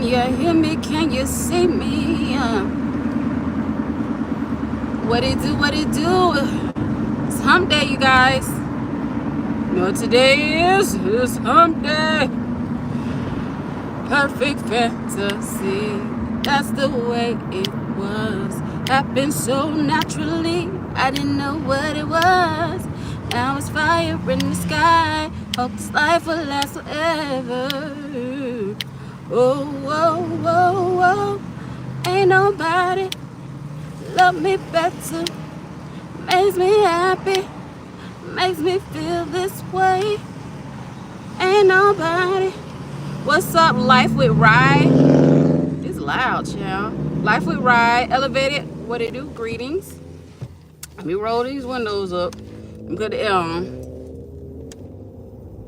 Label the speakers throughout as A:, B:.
A: you hear me? Can you see me? What it do? What it do? It's hump day, you guys. You know what today is? It's hump day. Perfect fantasy. That's the way it was. Happened so naturally. I didn't know what it was. Now it's fire in the sky. Hope this life will last forever. Oh, whoa, whoa, whoa. Ain't nobody love me better. Makes me happy. Makes me feel this way. Ain't nobody. What's up, Life with Rye? It's loud, child. Life with Rye, Elevated. What it do? Greetings. Let me roll these windows up. I'm good to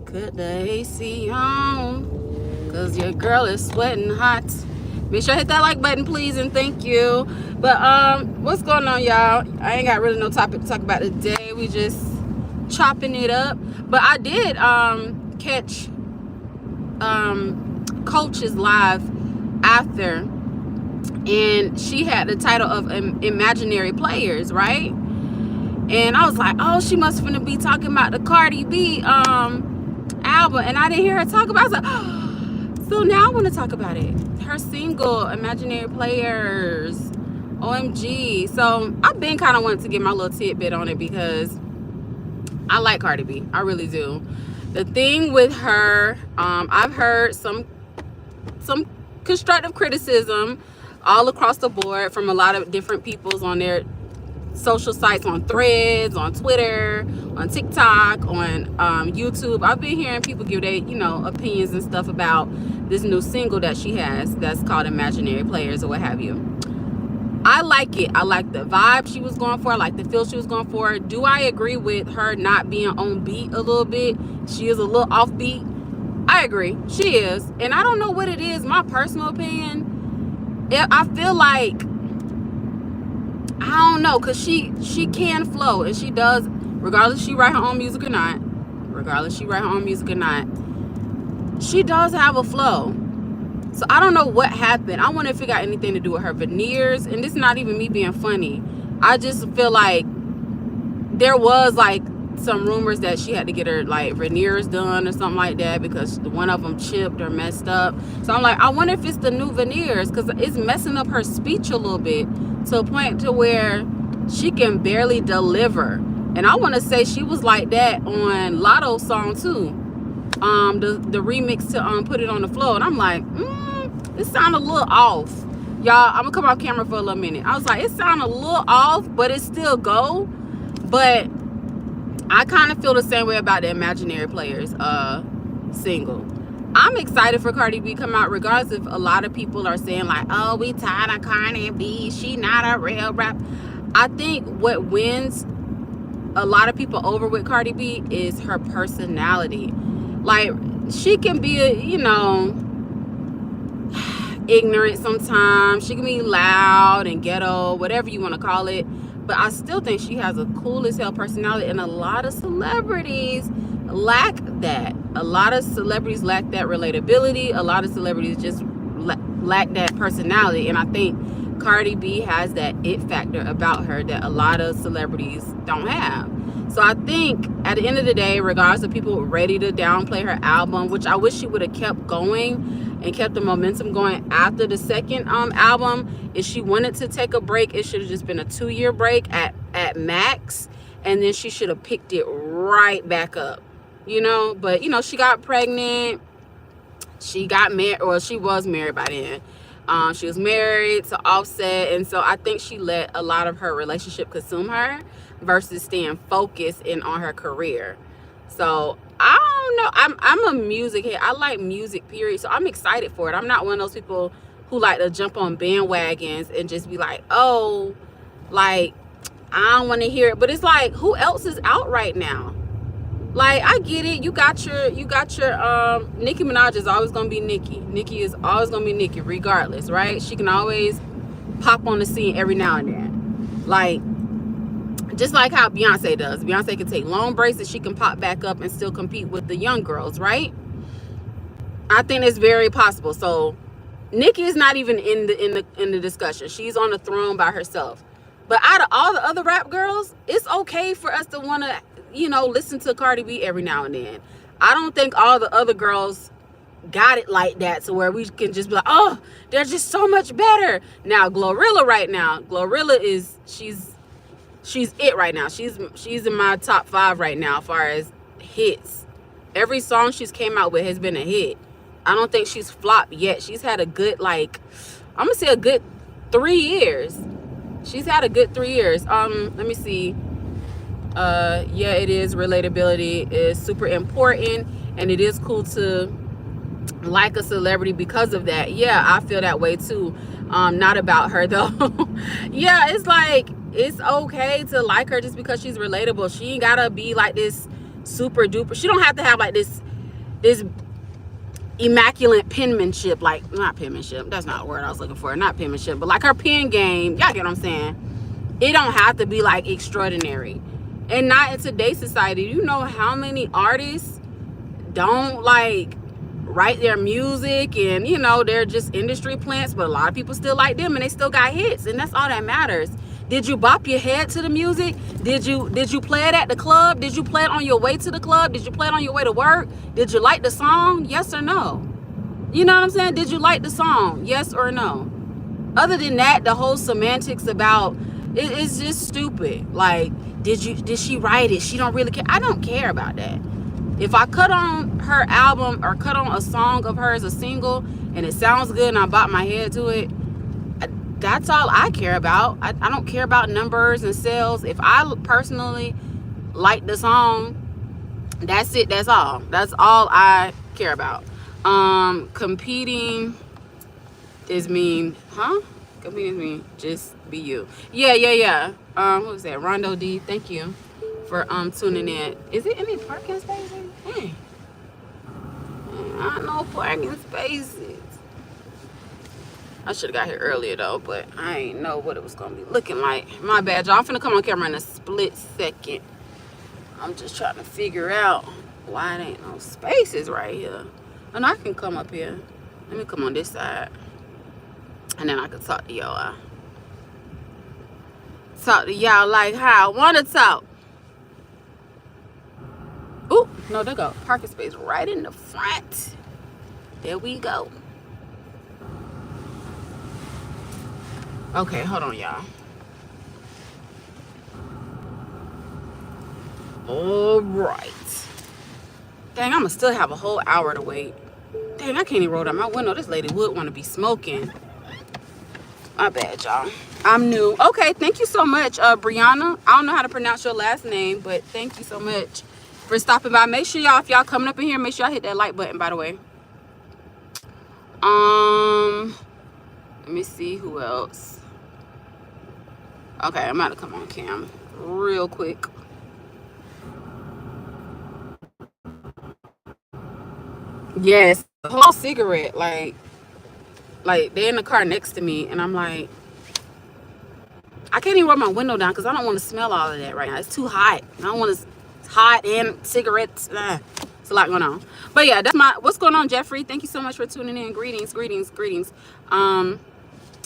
A: Cut the AC on. Cause your girl is sweating hot. Make sure to hit that like button, please, and thank you. But what's going on, y'all? I ain't got really no topic to talk about today. We just chopping it up. But I did catch Coach's live after, and she had the title of Imaginary Players, right? And I was like, oh, she must finna be talking about the Cardi B album, and I didn't hear her talk about it. I was like, oh. So now I want to talk about it. Her single, Imaginary Players, OMG. So I've been kind of wanting to get my little tidbit on it because I like Cardi B. I really do. The thing with her, I've heard some constructive criticism all across the board from a lot of different peoples on their social sites, on Threads, on Twitter, on TikTok, on YouTube. I've been hearing people give their, opinions and stuff about this new single that she has that's called Imaginary Players or what have you. I like it. I like the vibe she was going for. I like the feel she was going for. Do I agree with her not being on beat a little bit? She is a little off beat. I agree. She is. And I don't know what it is. My personal opinion, I feel like, I don't know, because she can flow, and she does, regardless she write her own music or not, she does have a flow. So I don't know what happened. I want to figure out anything to do with her veneers, and this is not even me being funny. I just feel like there was like some rumors that she had to get her like veneers done or something like that because one of them chipped or messed up. So I'm like, I wonder if it's the new veneers, because it's messing up her speech a little bit to a point to where she can barely deliver. And I want to say she was like that on Lotto's song too, the remix to Put It on the Floor. And I'm like, it sounded a little off. Y'all, I'm gonna come off camera for a little minute. I was like, it sounded a little off, but it still go. But I kind of feel the same way about the Imaginary Players single. I'm excited for Cardi B to come out, regardless if a lot of people are saying like, oh, we tired of Cardi B, she not a real rap. I think what wins a lot of people over with Cardi B is her personality. Like, she can be ignorant sometimes. She can be loud and ghetto, whatever you want to call it. But I still think she has a cool as hell personality, and a lot of celebrities lack that. A lot of celebrities lack that relatability. A lot of celebrities just lack that personality, and I think Cardi B has that it factor about her that a lot of celebrities don't have. So I think at the end of the day, regardless of people ready to downplay her album, which I wish she would have kept going and kept the momentum going after the second album. If she wanted to take a break, it should have just been a 2-year break at max, and then she should have picked it right back up, but she got pregnant, she got married, or she was married by then. She was married to Offset, and so I think she let a lot of her relationship consume her versus staying focused in on her career. So I don't know. I'm a music head. I like music, period. So I'm excited for it. I'm not one of those people who like to jump on bandwagons and just be like, oh, like, I don't want to hear it. But it's like, who else is out right now? Like, I get it. You got your Nicki Minaj is always gonna be Nicki. Nicki is always gonna be Nicki, regardless, right? She can always pop on the scene every now and then. Like, just like how Beyonce does. Beyonce can take long breaks and she can pop back up and still compete with the young girls, right? I think it's very possible. So Nicki is not even in the discussion. She's on the throne by herself. But out of all the other rap girls, it's okay for us to want to, listen to Cardi B every now and then. I don't think all the other girls got it like that, to where we can just be like, oh, they're just so much better. Now Glorilla right now, she's it right now. She's in my top 5 right now as far as hits. Every song she's came out with has been a hit. I don't think she's flopped yet. She's had a good, I'm gonna say a good 3 years. She's had a good 3 years. Let me see. Yeah, it is. Relatability is super important, and it is cool to like a celebrity because of that. Yeah, I feel that way too. Not about her though. Yeah, it's like, it's okay to like her just because she's relatable. She ain't gotta be like this super duper. She don't have to have like this immaculate penmanship, like, not penmanship, that's not the word I was looking for, not penmanship, but like her pen game, y'all get what I'm saying? It don't have to be like extraordinary. And not in today's society. You know how many artists don't like write their music, and they're just industry plants, but a lot of people still like them and they still got hits, and that's all that matters. Did you bop your head to the music? Did you play it at the club? Did you play it on your way to the club? Did you play it on your way to work? Did you like the song? Yes or no? You know what I'm saying? Did you like the song? Yes or no? Other than that, the whole semantics about it is just stupid. Like, did she write it? She don't really care. I don't care about that. If I cut on her album or cut on a song of hers, a single, and it sounds good and I bop my head to it, that's all I care about. I don't care about numbers and sales. If I personally like the song, that's it. That's all. That's all I care about. Competing is mean, huh? Competing is mean. Just be you. Yeah. What was that? Rondo D. Thank you for tuning in. Is it any parking spaces? Hey, not no parking spaces. I should have got here earlier though, but I ain't know what it was gonna be looking like. My bad, y'all. I'm finna come on camera in a split second. I'm just trying to figure out why it ain't no spaces right here. And I can come up here. Let me come on this side, and then I can talk to y'all. Talk to y'all like how I wanna talk. Ooh, no, there go. Parking space right in the front. There we go. Okay, hold on, y'all. All right. Dang, I'ma still have a whole hour to wait. Dang, I can't even roll down my window. This lady would want to be smoking. My bad, y'all. I'm new. Okay, thank you so much, Brianna. I don't know how to pronounce your last name, but thank you so much for stopping by. Make sure y'all, if y'all coming up in here, make sure y'all hit that like button, by the way. Let me see who else. Okay, I'm about to come on cam real quick. Yes, the whole cigarette, like they're in the car next to me, and I'm like, I can't even roll my window down because I don't want to smell all of that right now. It's too hot. I don't want to. It's hot and cigarettes. It's a lot going on. But yeah, that's what's going on, Jeffrey. Thank you so much for tuning in. Greetings.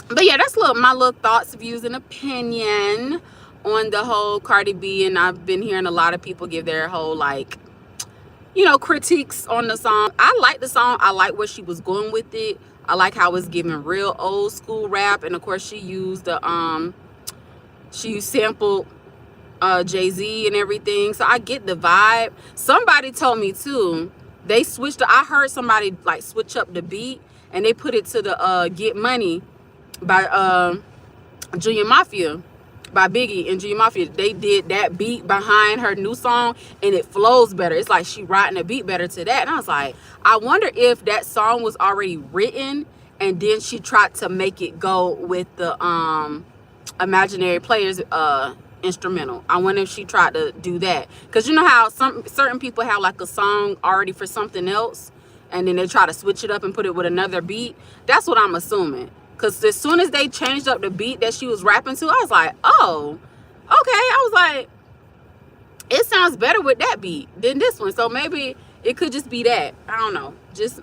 A: But yeah, that's my little thoughts, views, and opinion on the whole Cardi B. And I've been hearing a lot of people give their whole critiques on the song. I like the song. I like where she was going with it. I like how it's giving real old school rap, and of course she used she sampled Jay-Z and everything, so I get the vibe. Somebody told me too, they switched. I heard somebody switch up the beat and they put it to the Get Money by Junior Mafia, by Biggie and Junior Mafia. They did that beat behind her new song and it flows better. It's like she riding the beat better to that. And I was like, I wonder if that song was already written and then she tried to make it go with the Imaginary Players instrumental. I wonder if she tried to do that, because you know how certain people have a song already for something else and then they try to switch it up and put it with another beat. That's what I'm assuming, because as soon as they changed up the beat that she was rapping to, I was like, oh, okay. I was like, it sounds better with that beat than this one, so maybe it could just be that. I don't know, just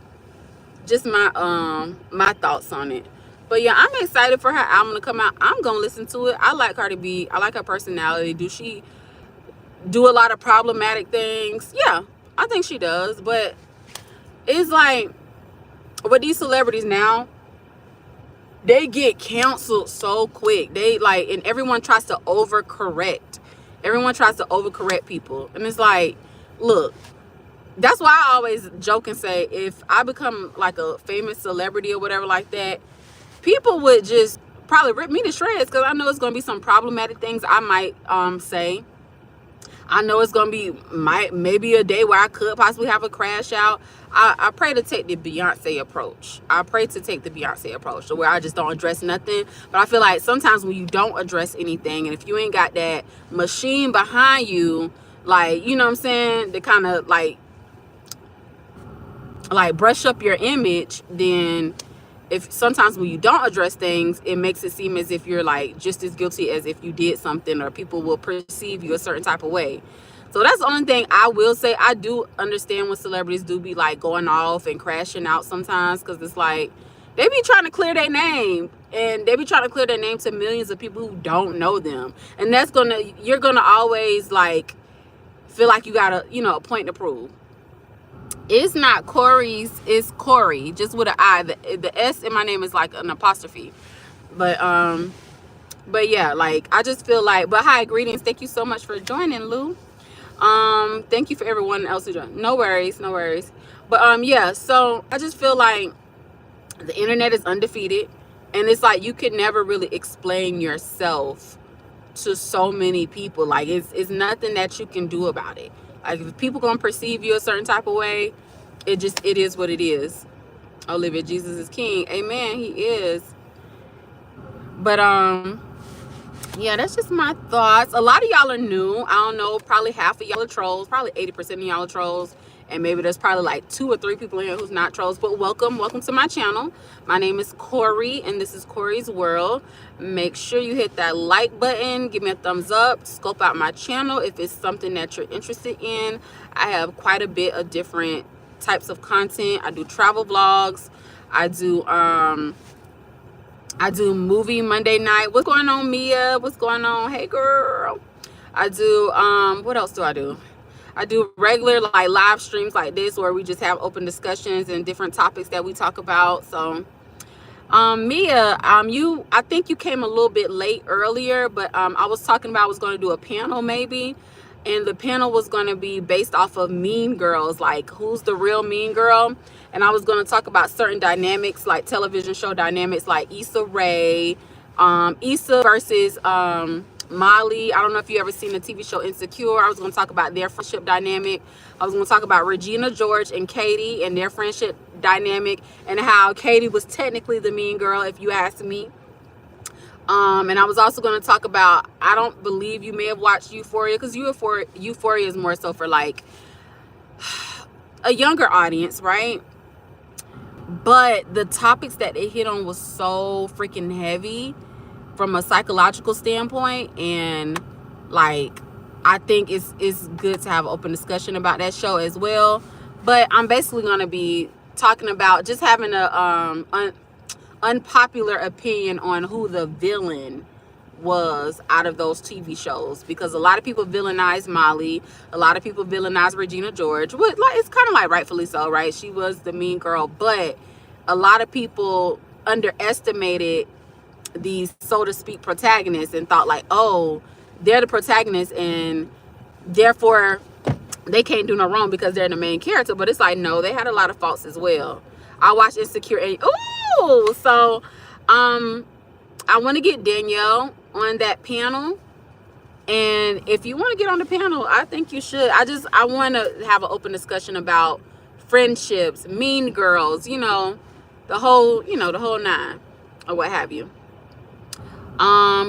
A: just my thoughts on it. But yeah, I'm excited for her album to come out. I'm gonna listen to it. I like Cardi B. I like her personality. Do she do a lot of problematic things? Yeah, I think she does. But it's like with these celebrities now, they get canceled so quick. They like, and everyone tries to overcorrect. Everyone tries to overcorrect people. And it's like, look, that's why I always joke and say, if I become like a famous celebrity or whatever like that, people would just probably rip me to shreds, because I know it's going to be some problematic things I might say. I know it's gonna be maybe a day where I could possibly have a crash out. I pray to take the Beyonce approach. I pray to take the Beyonce approach, where I just don't address nothing. But I feel like sometimes when you don't address anything, and if you ain't got that machine behind you, like, you know what I'm saying, to kind of like brush up your image, then if sometimes when you don't address things, it makes it seem as if you're like just as guilty as if you did something, or people will perceive you a certain type of way. So that's the only thing I will say. I do understand when celebrities do be like going off and crashing out sometimes, because it's like they be trying to clear their name, and they be trying to clear their name to millions of people who don't know them. And you're gonna always like feel like you got a point to prove. It's not Corey's, it's Corey, just with an I. The S in my name is like an apostrophe. But yeah, like I just feel like, but hi, greetings. Thank you so much for joining, Lou. Thank you for everyone else who joined. No worries, no worries. But yeah, so I just feel like the internet is undefeated, and it's like you could never really explain yourself to so many people. Like it's nothing that you can do about it. Like if people gonna perceive you a certain type of way, it is what it is. Olivia, Jesus is king. Amen, he is. But yeah, that's just my thoughts. A lot of y'all are new. I don't know, probably half of y'all are trolls, probably 80% of y'all are trolls, and maybe there's probably like 2 or 3 people in here who's not trolls. But welcome to my channel. My name is Corey, and this is Corey's World. Make sure you hit that like button, give me a thumbs up, scope out my channel if it's something that you're interested in. I have quite a bit of different types of content. I do travel vlogs. I do movie Monday night. What's going on, Mia? What's going on? Hey, girl. I do, what else do? I do regular like live streams like this, where we just have open discussions and different topics that we talk about. So, Mia, I think you came a little bit late earlier, but I was talking about I was going to do a panel maybe, and the panel was going to be based off of Mean Girls, like who's the real mean girl. And I was going to talk about certain dynamics, like television show dynamics, like Issa Rae, Issa versus Molly. I don't know if you ever seen the TV show Insecure. I was going to talk about their friendship dynamic. I was going to talk about Regina George and Katie and their friendship dynamic, and how Katie was technically the mean girl, if you ask me. And I was also going to talk about, I don't believe you may have watched Euphoria, because Euphoria is more so for like a younger audience, right? But the topics that they hit on was so freaking heavy from a psychological standpoint, and like I think it's good to have an open discussion about that show as well. But I'm basically going to be talking about just having a unpopular opinion on who the villain was out of those TV shows, because a lot of people villainize Molly, a lot of people villainize Regina George. Like, it's kind of like rightfully so, right? She was the mean girl, but a lot of people underestimated these, so to speak, protagonists, and thought like, oh, they're the protagonist and therefore they can't do no wrong because they're the main character. But it's like, no, they had a lot of faults as well. I watched Insecure, and so I want to get Danielle on that panel, and if you want to get on the panel, I think you should. I want to have an open discussion about friendships, mean girls, the whole 9, or what have you.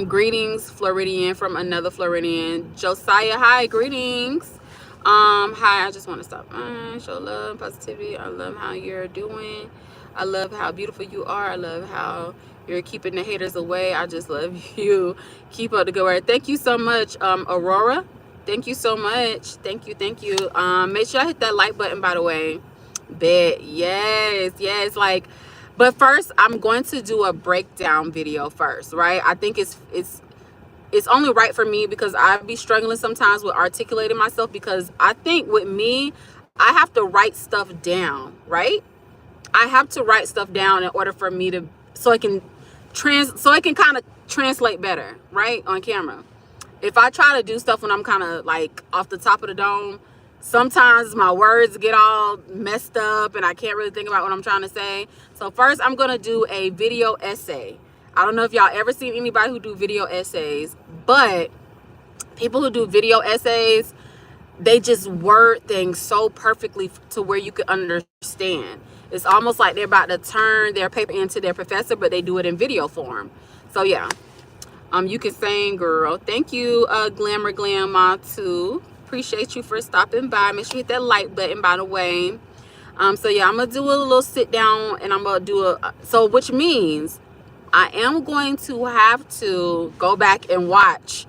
A: Greetings, Floridian, from another Floridian. Josiah, hi, greetings. Hi, I just want to stop by, show love, positivity. I love how you're doing. I love how beautiful you are. I love how you're keeping the haters away. I just love you. Keep up the good work. Thank you so much, Aurora. Thank you so much. Thank you. Make sure I hit that like button, by the way. Bet. Yes. Like, but first I'm going to do a breakdown video first, right? I think it's only right for me because I be struggling sometimes with articulating myself, because I think with me, I have to write stuff down, right? I have to write stuff down in order for me to, so I can kind of translate better, right, on camera. If I try to do stuff when I'm kind of like off the top of the dome, sometimes my words get all messed up and I can't really think about what I'm trying to say. So first I'm going to do a video essay. I don't know if y'all ever seen anybody who do video essays, but people who do video essays, they just word things so perfectly to where you can understand. It's almost like they're about to turn their paper into their professor, but they do it in video form. So yeah, you can sing, girl. Thank you, Glamour Glamma too. Appreciate you for stopping by. Make sure you hit that like button, by the way. So yeah, I'm gonna do a little sit down, and I'm gonna do which means I am going to have to go back and watch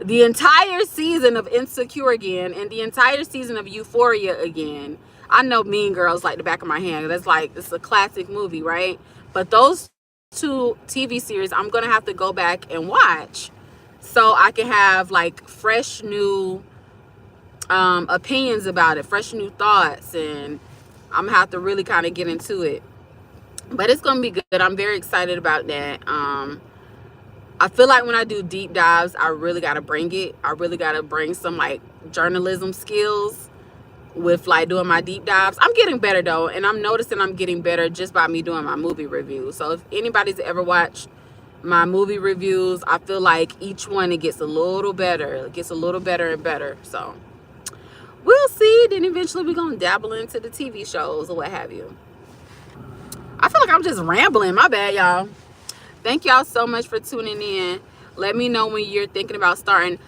A: the entire season of Insecure again and the entire season of Euphoria again. I know Mean Girls like the back of my hand. That's like, it's a classic movie, right? But those two TV series I'm gonna have to go back and watch so I can have like fresh new opinions about it, fresh new thoughts, and I'm gonna have to really kind of get into it. But it's gonna be good. I'm very excited about that. I feel like when I do deep dives, I really gotta bring it. I really gotta bring some like journalism skills with like doing my deep dives. I'm getting better though, and I'm noticing I'm getting better just by me doing my movie reviews. So if anybody's ever watched my movie reviews, I feel like each one, it gets a little better. It gets a little better and better. So we'll see. Then eventually we're gonna dabble into the TV shows or what have you. I feel like I'm just rambling. My bad, y'all. Thank y'all so much for tuning in. Let me know when you're thinking about starting.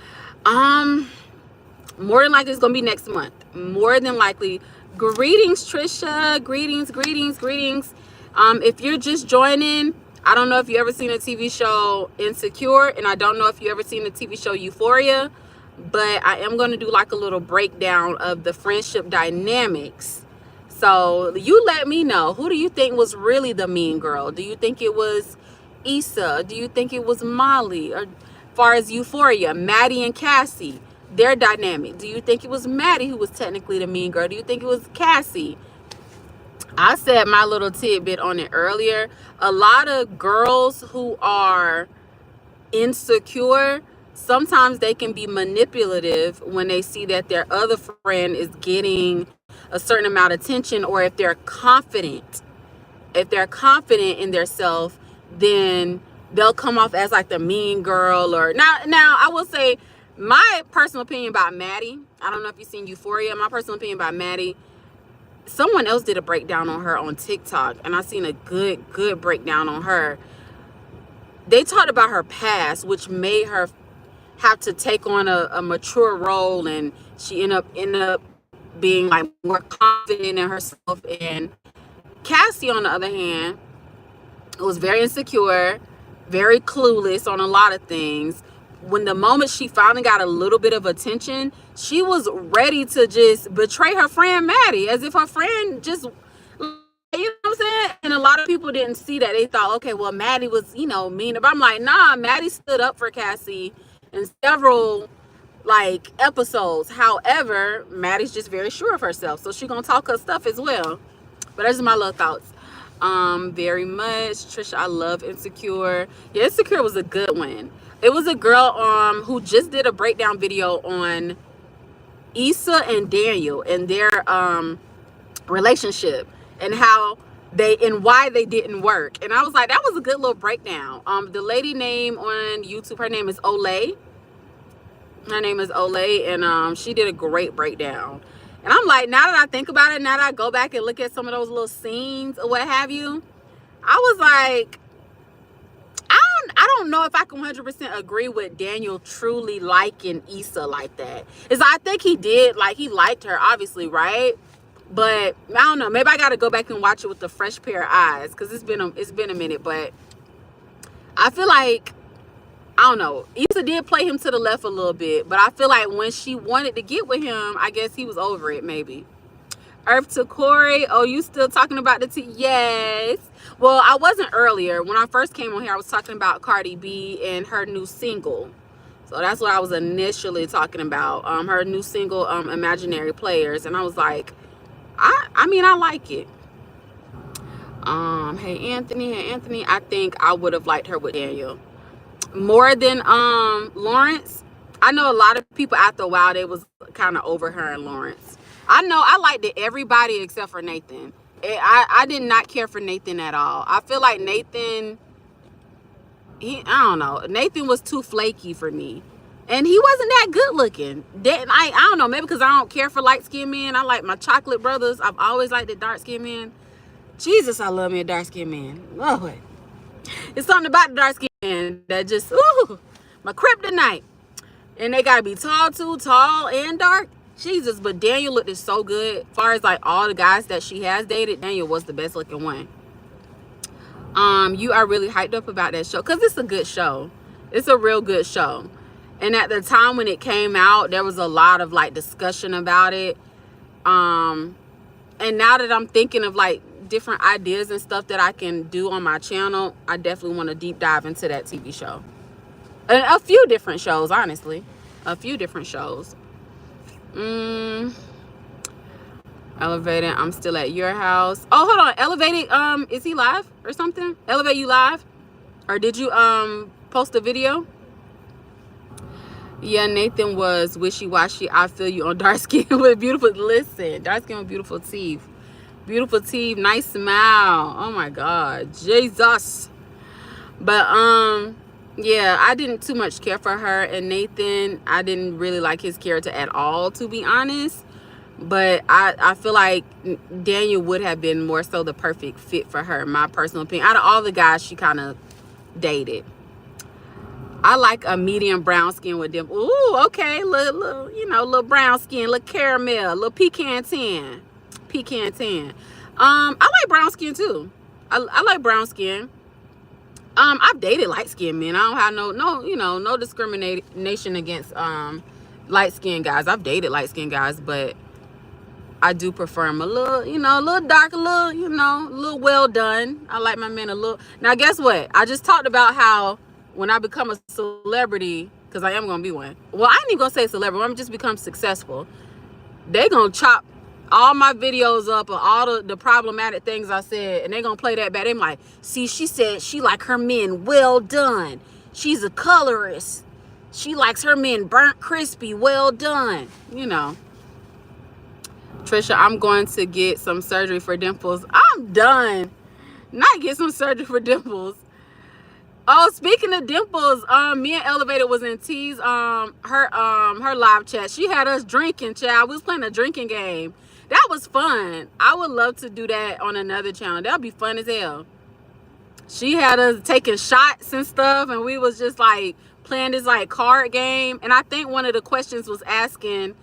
A: More than likely it's gonna be next month. More than likely. Greetings, Trisha. Greetings. If you're just joining, I don't know if you ever seen a TV show Insecure, and I don't know if you ever seen the TV show Euphoria, but I am gonna do like a little breakdown of the friendship dynamics. So you let me know, who do you think was really the mean girl? Do you think it was Issa? Do you think it was Molly? Or as far as Euphoria, Maddie and Cassie, their dynamic. Do you think it was Maddie who was technically the mean girl? Do you think it was Cassie? I said my little tidbit on it earlier. A lot of girls who are insecure, sometimes they can be manipulative when they see that their other friend is getting a certain amount of attention, or if they're confident in their self, then they'll come off as like the mean girl. Or now I will say my personal opinion about Maddie, I don't know if you've seen Euphoria. My personal opinion about Maddie, someone else did a breakdown on her on TikTok, and I seen a good breakdown on her. They talked about her past, which made her have to take on a mature role, and she end up being like more confident in herself. And Cassie, on the other hand, was very insecure, very clueless on a lot of things. When the moment she finally got a little bit of attention, she was ready to just betray her friend Maddie, as if her friend just, you know what I'm saying? And a lot of people didn't see that. They thought, okay, well, Maddie was, mean. But I'm like, nah, Maddie stood up for Cassie in several like episodes. However, Maddie's just very sure of herself, so she gonna talk her stuff as well. But that's just my little thoughts. Very much, Trisha, I love Insecure. Yeah, Insecure was a good one. It was a girl who just did a breakdown video on Issa and Daniel and their relationship, and how why they didn't work. And I was like, that was a good little breakdown. The lady name on YouTube, her name is Olay. And she did a great breakdown. And I'm like, now that I think about it, now that I go back and look at some of those little scenes or what have you, I was like, I don't know if I can 100% agree with Daniel truly liking Issa like that. I think he did, like, he liked her, obviously, right? But I don't know, maybe I got to go back and watch it with a fresh pair of eyes, because it's been a minute. But I feel like, I don't know, Issa did play him to the left a little bit, but I feel like when she wanted to get with him, I guess he was over it, maybe. Earth to Corey. Oh, you still talking about the tea? Yes. Well, I wasn't earlier. When I first came on here, I was talking about Cardi B and her new single. So that's what I was initially talking about. Her new single, Imaginary Players. And I was like, I mean, I like it. Hey Anthony, I think I would have liked her with Daniel more than Lawrence. I know a lot of people after a while they was kind of over her and Lawrence. I know I liked it, everybody except for Nathan. I did not care for Nathan at all. I feel like Nathan, I don't know, Nathan was too flaky for me. And he wasn't that good looking. I don't know, maybe because I don't care for light-skinned men. I like my chocolate brothers. I've always liked the dark-skinned men. Jesus, I love me a dark-skinned man. Lord. It's something about the dark-skinned man that just, ooh, my kryptonite. And they got to be tall, too, tall and dark. Jesus, but Daniel looked so good. As far as like all the guys that she has dated, Daniel was the best looking one. You are really hyped up about that show because it's a good show. It's a real good show. And at the time when it came out, there was a lot of like discussion about it. And now that I'm thinking of like different ideas and stuff that I can do on my channel, I definitely want to deep dive into that TV show. And a few different shows, honestly. A few different shows. Elevated, I'm still at your house. Oh, hold on. Elevated, is he live or something? Elevate, you live? Or did you post a video? Yeah, Nathan was wishy-washy. I feel you on dark skin with beautiful, listen, dark skin with beautiful teeth. Beautiful teeth, nice smile. Oh my God, Jesus. But yeah, I didn't too much care for her. And Nathan, I didn't really like his character at all, to be honest. But I feel like Daniel would have been more so the perfect fit for her, my personal opinion. Out of all the guys she kind of dated, I like a medium brown skin with them. Ooh, okay, little, you know, little brown skin, little caramel, little pecan tan. Pecan tan. I like brown skin too. I like brown skin. I've dated light skinned men. I don't have no discrimination against light skinned guys. I've dated light skinned guys, but I do prefer them a little, a little dark, a little well done. I like my men a little. Now, guess what? I just talked about how when I become a celebrity, because I am gonna be one. Well, I ain't even gonna say celebrity. I'm just become successful. They gonna chop all my videos up or all the problematic things I said, and they gonna play that back. They like, see, she said she like her men well done. She's a colorist. She likes her men burnt crispy, well done. Trisha, I'm going to get some surgery for dimples. I'm done. Not get some surgery for dimples. Oh, speaking of dimples, me and Elevated was in T's her live chat. She had us drinking, child. We was playing a drinking game. That was fun. I would love to do that on another channel. That'd be fun as hell. She had us taking shots and stuff, and we was just like playing this like card game. And I think one of the questions was asking,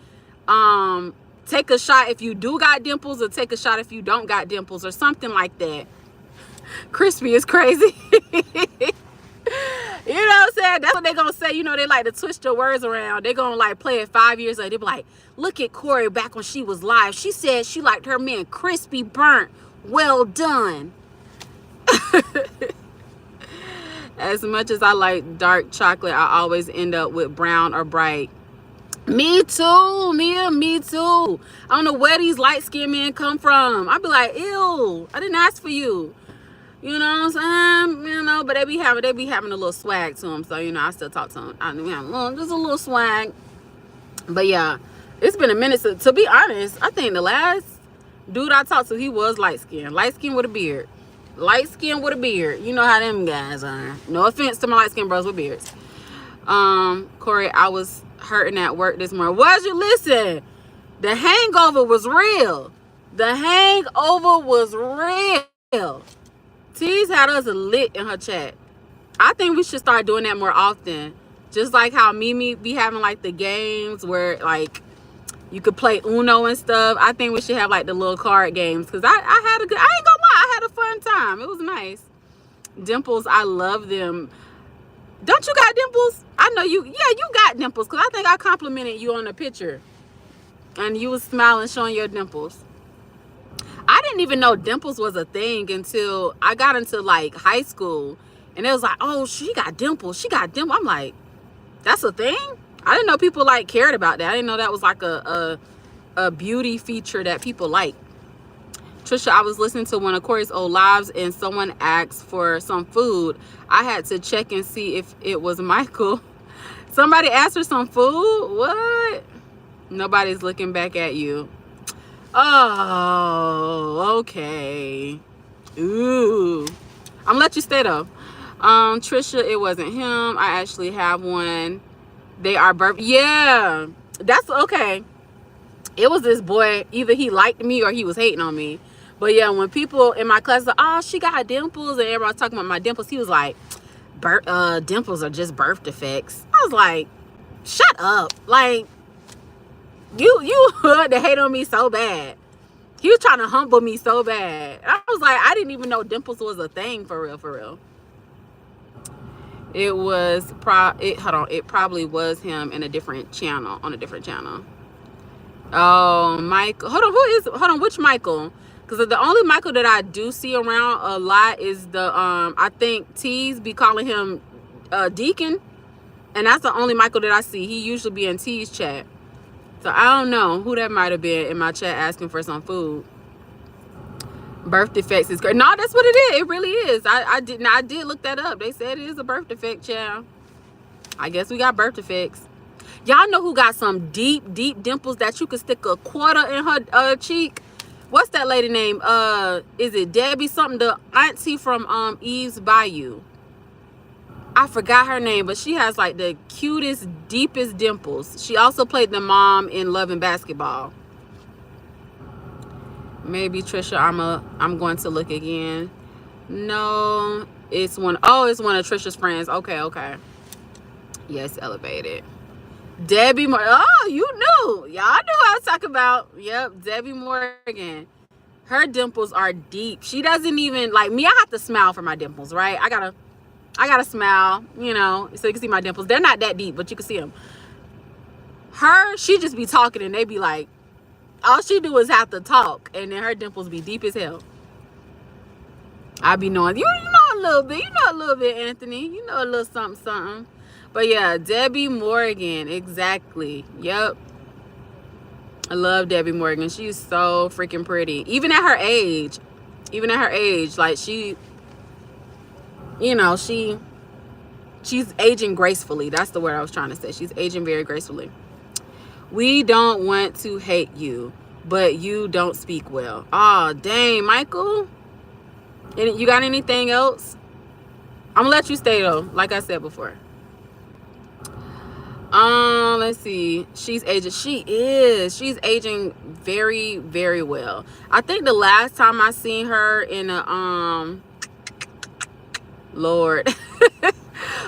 A: take a shot if you do got dimples, or take a shot if you don't got dimples, or something like that. Crispy is crazy. You know what I'm saying? That's what they're going to say. They like to twist your words around. They're going to like play it 5 years later. They be like, look at Corey back when she was live. She said she liked her men crispy, burnt, well done. As much as I like dark chocolate, I always end up with brown or bright. Me too, Mia, me too. I don't know where these light-skinned men come from. I be like, ew, I didn't ask for you. You know what I'm saying? But they be having a little swag to them. So, I still talk to them. Just a little swag. But yeah, it's been a minute. To be honest, I think the last dude I talked to, he was light-skinned. Light-skinned with a beard. Light-skinned with a beard. You know how them guys are. No offense to my light-skinned bros with beards. Corey, I was hurting at work this morning. Was you listen? The hangover was real. The hangover was real. T's had us lit in her chat. I think we should start doing that more often. Just like how Mimi be having like the games where like you could play Uno and stuff. I think we should have like the little card games. Cause I ain't gonna lie, I had a fun time. It was nice. Dimples, I love them. Don't you got dimples? I know you got dimples. Cause I think I complimented you on the picture. And you was smiling, showing your dimples. didn't even know dimples was a thing until I got into like high school, and it was like, oh, she got dimples, she got dimples. I'm like, that's a thing? I didn't know people like cared about that. I didn't know that was like a beauty feature that people like. Trisha, I was listening to one of Corey's old lives and someone asked for some food. I had to check and see if it was Michael. Somebody asked for some food? What? Nobody's looking back at you. Oh, okay. Ooh. I'm gonna let you stay though. Trisha, it wasn't him. I actually have one. They are yeah, that's okay. It was this boy. Either he liked me or he was hating on me. But yeah, when people in my class are, oh, she got dimples, and everybody's talking about my dimples, he was like, dimples are just birth defects. I was like, shut up. Like, you had to hate on me so bad. He was trying to humble me so bad. I was like, I didn't even know dimples was a thing for real, for real. It was it probably was him in a different channel, on a different channel. Oh, Michael. Hold on, which Michael? Because the only Michael that I do see around a lot is the I think T's be calling him Deacon, and that's the only Michael that I see. He usually be in T's chat. So I don't know who that might have been in my chat asking for some food. Birth defects is great. No, that's what it is. It really is. I did look that up. They said it is a birth defect, child. I guess we got birth defects. Y'all know who got some deep dimples that you could stick a quarter in her cheek? What's that lady name? Is it Debbie something? The auntie from Eve's Bayou. I forgot her name, but she has like the cutest, deepest dimples. She also played the mom in Love and Basketball. Maybe Trisha, I'm going to look again. No, it's one. Oh, it's one of Trisha's friends. Okay. Yes, elevated. Debbie Morgan. Oh, you knew. Y'all knew I was talking about. Yep, Debbie Morgan. Her dimples are deep. She doesn't even, like me, I have to smile for my dimples, right? I gotta smile, you know, so you can see my dimples. They're not that deep, but you can see them. She just be talking and they be like, all she do is have to talk, and then her dimples be deep as hell. I be knowing, you know a little bit, Anthony. You know a little something. But yeah, Debbie Morgan, exactly. Yep. I love Debbie Morgan. She's so freaking pretty. Even at her age, like she, you know, she's aging gracefully. That's the word I was trying to say. She's aging very gracefully. We don't want to hate you, but you don't speak well. Oh, dang, Michael. You got anything else? I'm gonna let you stay though, like I said before. Let's see. She's aging. She's aging very, very well. I think the last time I seen her in a Lord.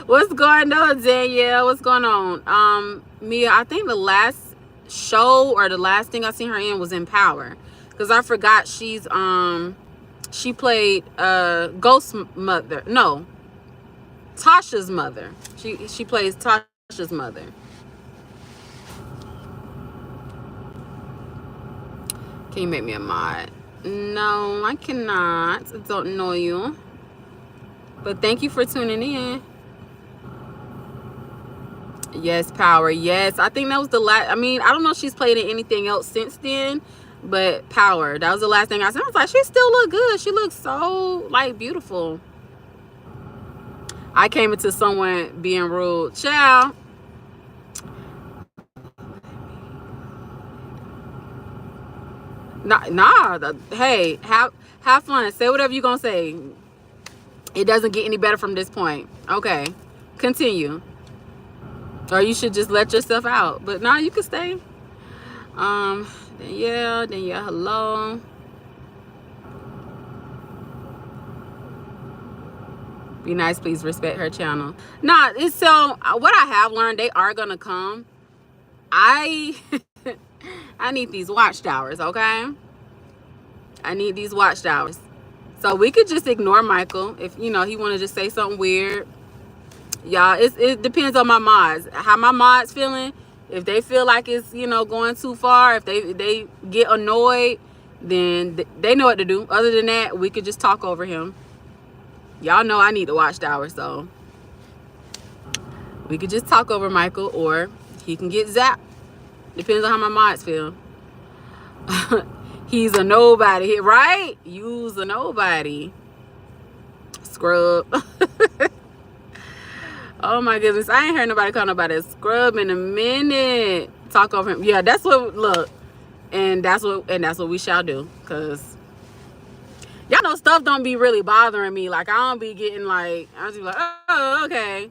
A: What's going on, Danielle? What's going on? Mia, I think the last show or the last thing I seen her in was in Power. Because I forgot she played Ghost Mother. No. Tasha's mother. She plays Tasha's mother. Can you make me a mod? No, I cannot. I don't know you. But thank you for tuning in. Yes, Power. Yes, I think that was the last. I mean, I don't know if she's played in anything else since then, but Power. That was the last thing I said. I was like, she still look good. She looks so like beautiful. I came into someone being rude. Ciao. Hey, have fun. Say whatever you're gonna say. It doesn't get any better from this point. Okay, continue. Or you should just let yourself out. But nah, you can stay. Danielle, hello. Be nice, please respect her channel. Nah, it's so what I have learned, they are gonna come. I need these watchtowers, okay? I need these watchtowers. So we could just ignore Michael if you know he want to just say something weird. Y'all, it depends on my mods. How my mods feeling. If they feel like it's, you know, going too far, if they get annoyed, then they know what to do. Other than that, we could just talk over him. Y'all know I need the watchtower, so we could just talk over Michael, or he can get zapped. Depends on how my mods feel. He's a nobody, right? You's a nobody. Scrub. Oh my goodness, I ain't heard nobody call nobody a scrub in a minute. Talk over him. Yeah, that's what, look. And that's what we shall do. Cause y'all know stuff don't be really bothering me. Like, I don't be getting like, I just be like, oh, okay.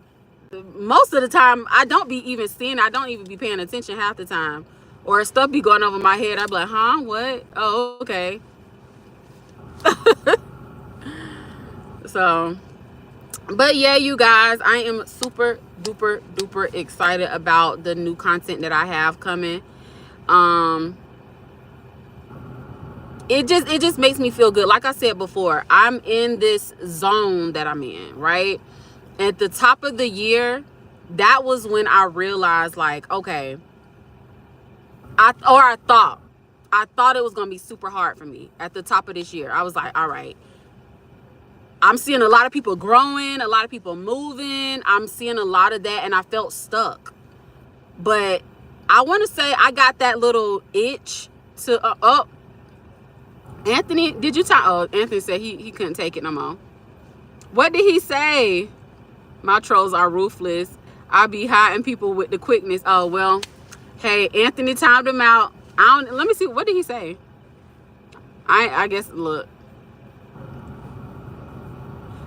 A: Most of the time, I don't be even seeing, I don't even be paying attention half the time. Or stuff be going over my head. I be like, huh, what? Oh, okay. So, but yeah, you guys, I am super duper duper excited about the new content that I have coming. It just makes me feel good. Like I said before, I'm in this zone that I'm in, right? At the top of the year, that was when I realized, like, okay, I thought it was gonna be super hard for me at the top of this year. I was like, all right, I'm seeing a lot of people growing, a lot of people moving. I'm seeing a lot of that, and I felt stuck. But I want to say I got that little itch to Anthony, did you talk? Oh, Anthony said he couldn't take it no more. What did he say? My trolls are ruthless. I be hiding people with the quickness. Oh, well, hey, Anthony timed him out. Let me see. What did he say? I guess, look.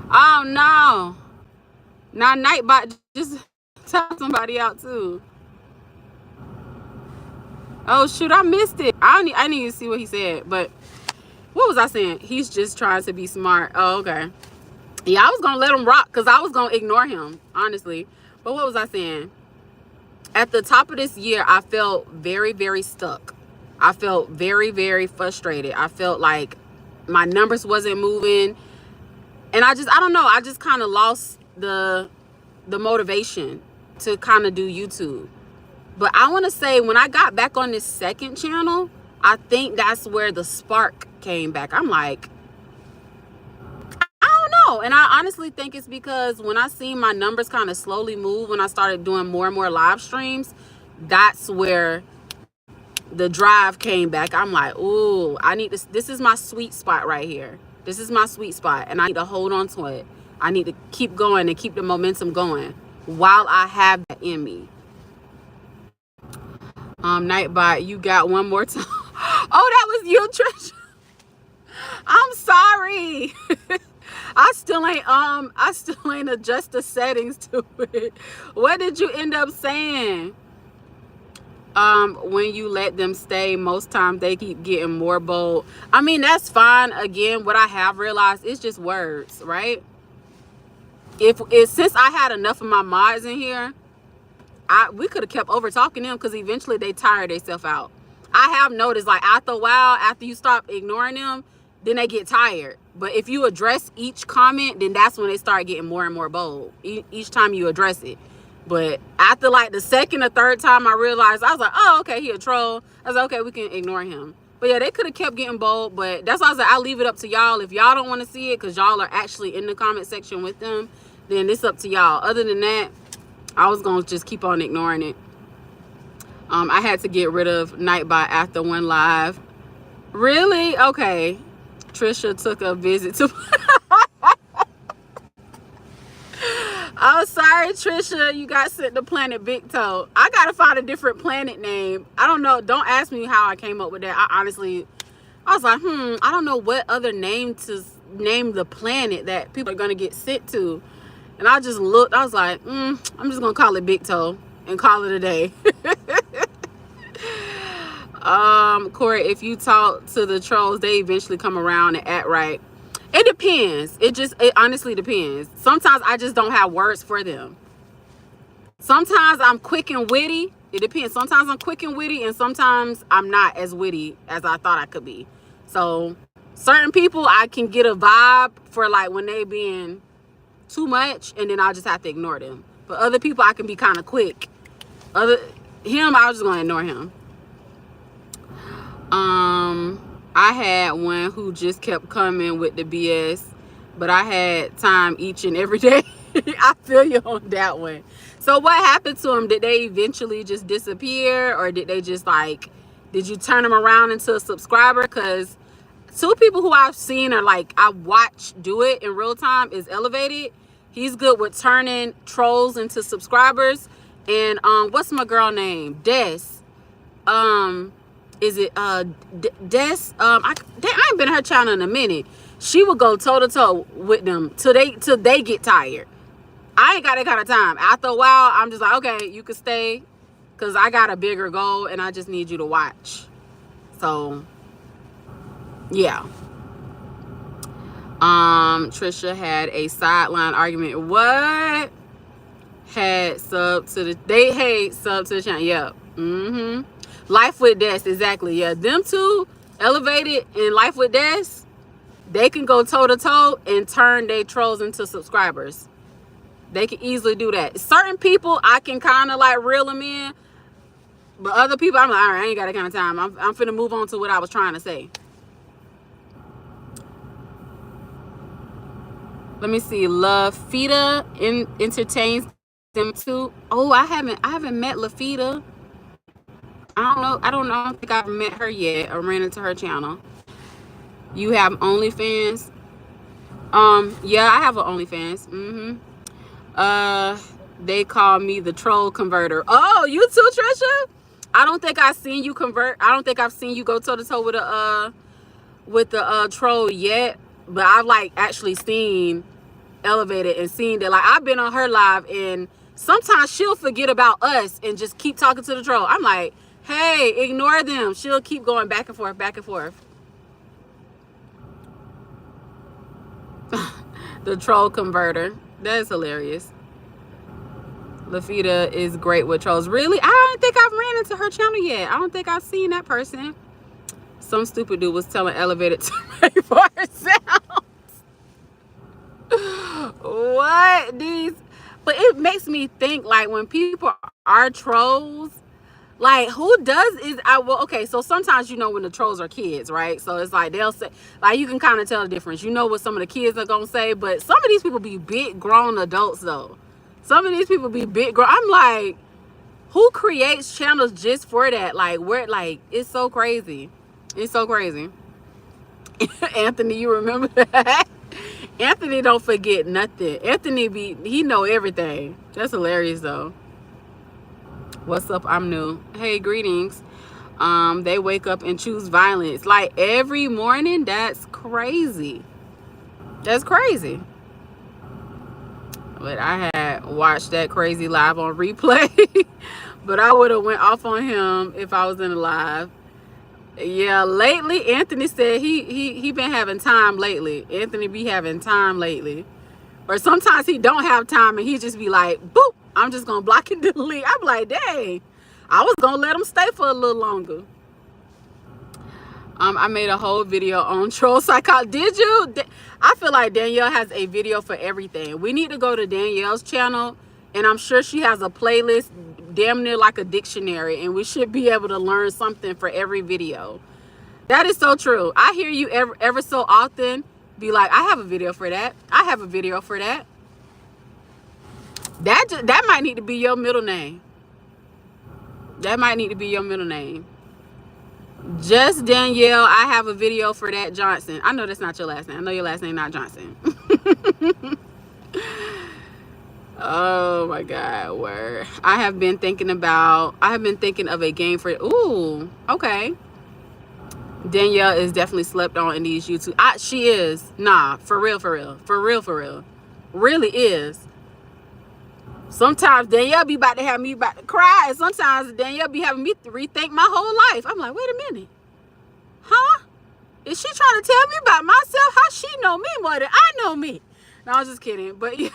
A: Oh, no. Now, Nightbot just tapped somebody out, too. Oh, shoot, I missed it. I didn't even see what he said, but what was I saying? He's just trying to be smart. Oh, okay. Yeah, I was going to let him rock because I was going to ignore him, honestly. But what was I saying? At the top of this year, I felt very, very stuck. I felt very, very frustrated. I felt like my numbers wasn't moving. And I don't know. I just kind of lost the motivation to kind of do YouTube. But I want to say when I got back on this second channel, I think that's where the spark came back. I'm like, I don't know. And I honestly think it's because when I seen my numbers kind of slowly move, when I started doing more and more live streams, that's where the drive came back. I'm like, ooh, I need this. This is my sweet spot right here. This is my sweet spot. And I need to hold on to it. I need to keep going and keep the momentum going while I have that in me. Nightbot, you got one more time. Oh, that was you, Trisha. I'm sorry. I still ain't adjust the settings to it. What did you end up saying? When you let them stay, most times they keep getting more bold. I mean, that's fine. Again, what I have realized is just words, right? If since I had enough of my mods in here, we could have kept over talking them because eventually they tire themselves out. I have noticed, like, after a while, after you stop ignoring them, then they get tired. But if you address each comment, then that's when they start getting more and more bold. Each time you address it. But after like the second or third time I realized, I was like, oh, okay, he a troll. I was like, okay, we can ignore him. But yeah, they could have kept getting bold. But that's why I was like, I'll leave it up to y'all. If y'all don't want to see it because y'all are actually in the comment section with them, then it's up to y'all. Other than that, I was going to just keep on ignoring it. I had to get rid of Nightbot after one live. Really? Okay. Trisha took a visit to... Oh, sorry, Trisha. You got sent to Planet Big Toe. I got to find a different planet name. I don't know. Don't ask me how I came up with that. I was like, I don't know what other name to name the planet that people are going to get sent to. And I just looked. I was like, I'm just going to call it Big Toe and call it a day. Corey, if you talk to the trolls, they eventually come around and act right. It depends. It honestly depends. Sometimes I just don't have words for them. Sometimes I'm quick and witty. It depends. Sometimes I'm quick and witty, and sometimes I'm not as witty as I thought I could be. So certain people I can get a vibe for, like, when they being too much, and then I'll just have to ignore them. But other people I can be kind of quick. Him, I was just gonna ignore him. I had one who just kept coming with the BS, but I had time each and every day. I feel you on that one. So what happened to them? Did they eventually just disappear, or did they just like, did you turn them around into a subscriber? Because two people who I've seen are like, I watch do it in real time is Elevated. He's good with turning trolls into subscribers. And what's my girl name? Des. Is it Des? I ain't been on her channel in a minute. She would go toe to toe with them till they get tired. I ain't got that kind of time. After a while, I'm just like, okay, you can stay, because I got a bigger goal and I just need you to watch. So yeah. Trisha had a sideline argument. What? Had sub to the sub to the channel. Yep. Life with Des, exactly. Yeah, them two, Elevated and Life with Des, they can go toe to toe and turn their trolls into subscribers. They can easily do that. Certain people I can kind of like reel them in, but other people I'm like, all right, I ain't got that kind of time. I'm finna move on to what I was trying to say. Let me see. Lafita entertains them too. Oh, I haven't met Lafita. I don't think I've met her yet or ran into her channel. You have OnlyFans? Yeah, I have an OnlyFans. They call me the troll converter. Oh, you too, Trisha? I don't think I've seen you convert. I don't think I've seen you go toe to toe with the troll yet, but I've like actually seen Elevated and seen that. Like, I've been on her live and sometimes she'll forget about us and just keep talking to the troll. I'm like, hey, ignore them. She'll keep going back and forth, back and forth. The troll converter. That is hilarious. Lafita is great with trolls. Really? I don't think I've ran into her channel yet. I don't think I've seen that person. Some stupid dude was telling Elevated to make voice sounds. What? These? But it makes me think, like, when people are trolls, like, who does is well, okay, so sometimes you know when the trolls are kids, right? So it's like they'll say, like, you can kind of tell the difference. You know what some of the kids are gonna say, but some of these people be big grown adults though. Some of these people be big grown. I'm like, who creates channels just for that? Like, where, like, it's so crazy. It's so crazy. Anthony, you remember that? Anthony don't forget nothing. Anthony he know everything. That's hilarious though. What's up? I'm new. Hey, greetings. They wake up and choose violence like every morning. That's crazy. That's crazy. But I had watched that crazy live on replay. But I would have went off on him if I was in a live. Yeah, lately Anthony said he been having time lately. Anthony be having time lately. Or sometimes he don't have time and he just be like, boop, I'm just gonna block and delete. I'm like, dang, I was gonna let him stay for a little longer. I made a whole video on troll psychology. Did you? I feel like Danielle has a video for everything. We need to go to Danielle's channel, and I'm sure she has a playlist damn near like a dictionary, and we should be able to learn something for every video. That is so true. I hear you ever so often be like, I have a video for that. I have a video for that. That might need to be your middle name. That might need to be your middle name. Just Danielle, I have a video for that Johnson. I know that's not your last name. I know your last name not Johnson. Oh my God, word. I have been thinking of a game for, ooh, okay. Danielle is definitely slept on in these YouTube. She is. Nah, for real. Really is. Sometimes Danielle be about to have me about to cry, and sometimes Danielle be having me rethink my whole life. I'm like, wait a minute. Huh? Is she trying to tell me about myself? How she know me more than I know me? No, I was just kidding. But yeah.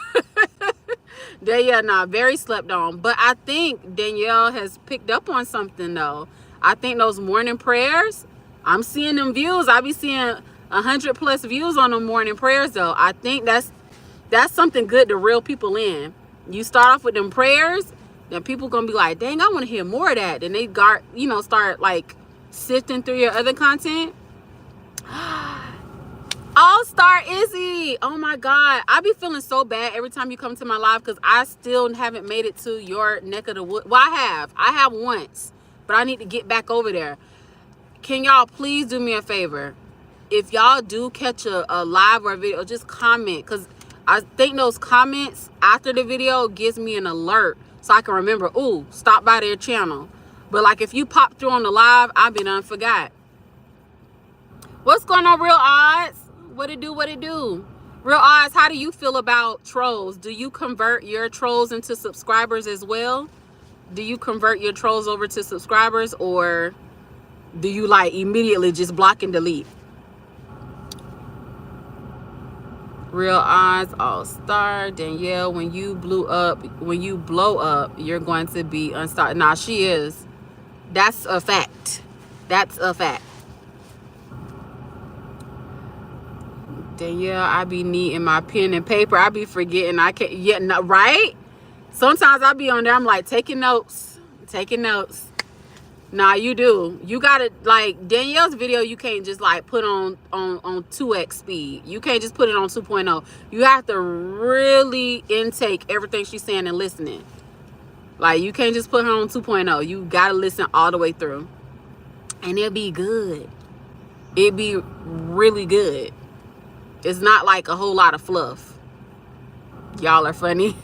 A: Danielle, nah, very slept on. But I think Danielle has picked up on something though. I think those morning prayers, I'm seeing them views. I be seeing 100+ views on them morning prayers though. I think that's something good to reel people in. You start off with them prayers, then people gonna be like, dang, I want to hear more of that. Then they start like sifting through your other content. Star Izzy. Oh my God. I be feeling so bad every time you come to my live because I still haven't made it to your neck of the wood. Well, I have once, but I need to get back over there. Can y'all please do me a favor? If y'all do catch a live or a video, just comment, because I think those comments after the video gives me an alert so I can remember, ooh, stop by their channel. But like if you pop through on the live, I be done forgot. What's going on, Real Odds? What it do? What it do? Real Odds, how do you feel about trolls? Do you convert your trolls into subscribers as well? Do you convert your trolls over to subscribers, or do you like immediately just block and delete? Real Odds, All-Star, Danielle, when you blow up, you're going to be unstoppable. Nah, she is. That's a fact. That's a fact. Danielle, I be needing my pen and paper. I be forgetting. I can't yet, no, right? Sometimes I be on there. I'm like taking notes. Nah, you do. You gotta, like Danielle's video, you can't just like put on 2x speed. You can't just put it on 2.0. You have to really intake everything she's saying and listening. Like you can't just put her on 2.0. You gotta listen all the way through. And it'll be good. It'd be really good. It's not like a whole lot of fluff. Y'all are funny.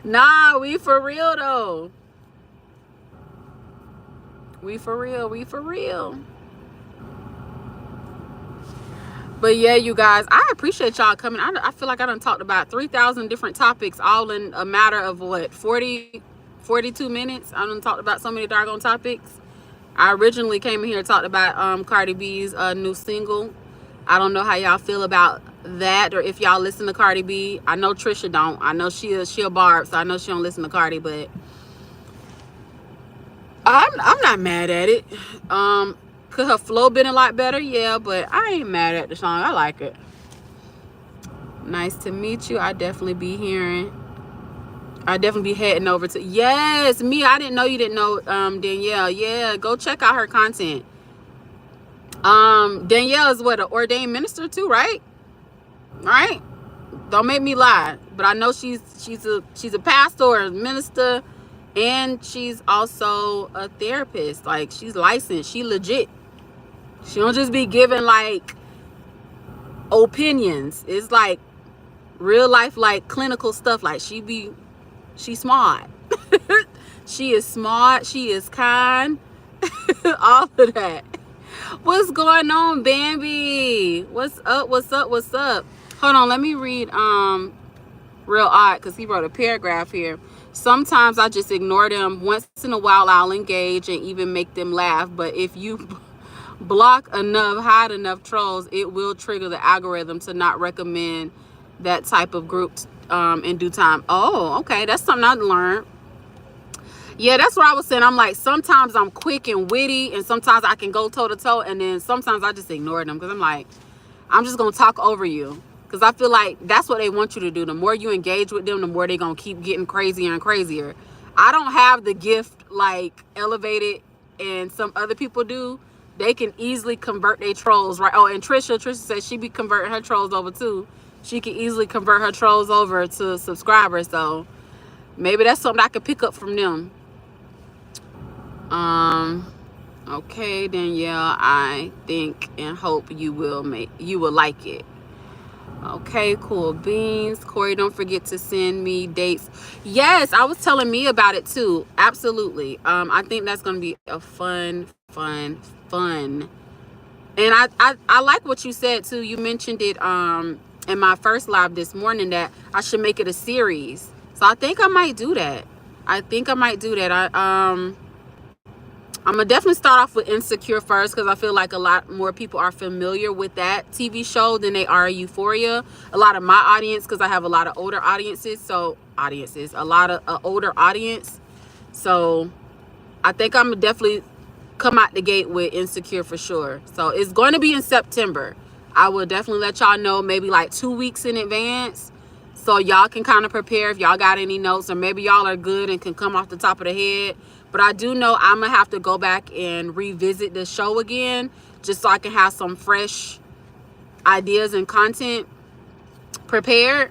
A: Nah, we for real though. We for real. But yeah, you guys, I appreciate y'all coming. I feel like I done talked about 3,000 different topics all in a matter of what, 42 minutes. I done talked about so many doggone topics. I originally came in here and talked about Cardi B's new single. I don't know how y'all feel about that, or if y'all listen to Cardi B. I know Trisha don't. I know she a Barb, so I know she don't listen to Cardi, but I'm not mad at it. Could her flow been a lot better? Yeah, but I ain't mad at the song. I like it. Nice to meet you. I definitely be heading over to, yes, me. I didn't know you didn't know Danielle. Yeah, go check out her content. Danielle is what, an ordained minister too, right? Right? Don't make me lie, but I know she's a pastor or a minister, and she's also a therapist. Like she's licensed, she legit. She don't just be giving like opinions. It's like real life, like clinical stuff. Like she's smart. She is smart, she is kind. All of that. What's going on, Bambi? What's up? Hold on, let me read Real Odd, because he wrote a paragraph here. Sometimes I just ignore them. Once in a while I'll engage and even make them laugh, but if you hide enough trolls, it will trigger the algorithm to not recommend that type of group in due time. Oh, okay, that's something I learned. Yeah, that's what I was saying. I'm like, sometimes I'm quick and witty, and sometimes I can go toe to toe, and then sometimes I just ignore them because I'm like, I'm just gonna talk over you, because I feel like that's what they want you to do. The more you engage with them, the more they're gonna keep getting crazier and crazier. I don't have the gift like elevated and some other people do. They can easily convert their trolls, right? Oh, and Trisha says she be converting her trolls over too. She can easily convert her trolls over to subscribers, so maybe that's something I could pick up from them. Okay, Danielle, I think and hope you will like it. Okay, cool beans. Corey, don't forget to send me dates. Yes, I was telling me about it too. Absolutely. I think that's gonna be a fun. And I like what you said too. You mentioned it in my first live this morning that I should make it a series. So I think I might do that. I'm gonna definitely start off with Insecure first, because I feel like a lot more people are familiar with that TV show than they are Euphoria. A lot of my audience, because I have a lot of older audiences, a lot of older audience. So I think I'm gonna definitely come out the gate with Insecure for sure. So it's going to be in September. I will definitely let y'all know maybe like 2 weeks in advance, so y'all can kind of prepare if y'all got any notes, or maybe y'all are good and can come off the top of the head. But I do know I'm gonna have to go back and revisit the show again, just so I can have some fresh ideas and content prepared,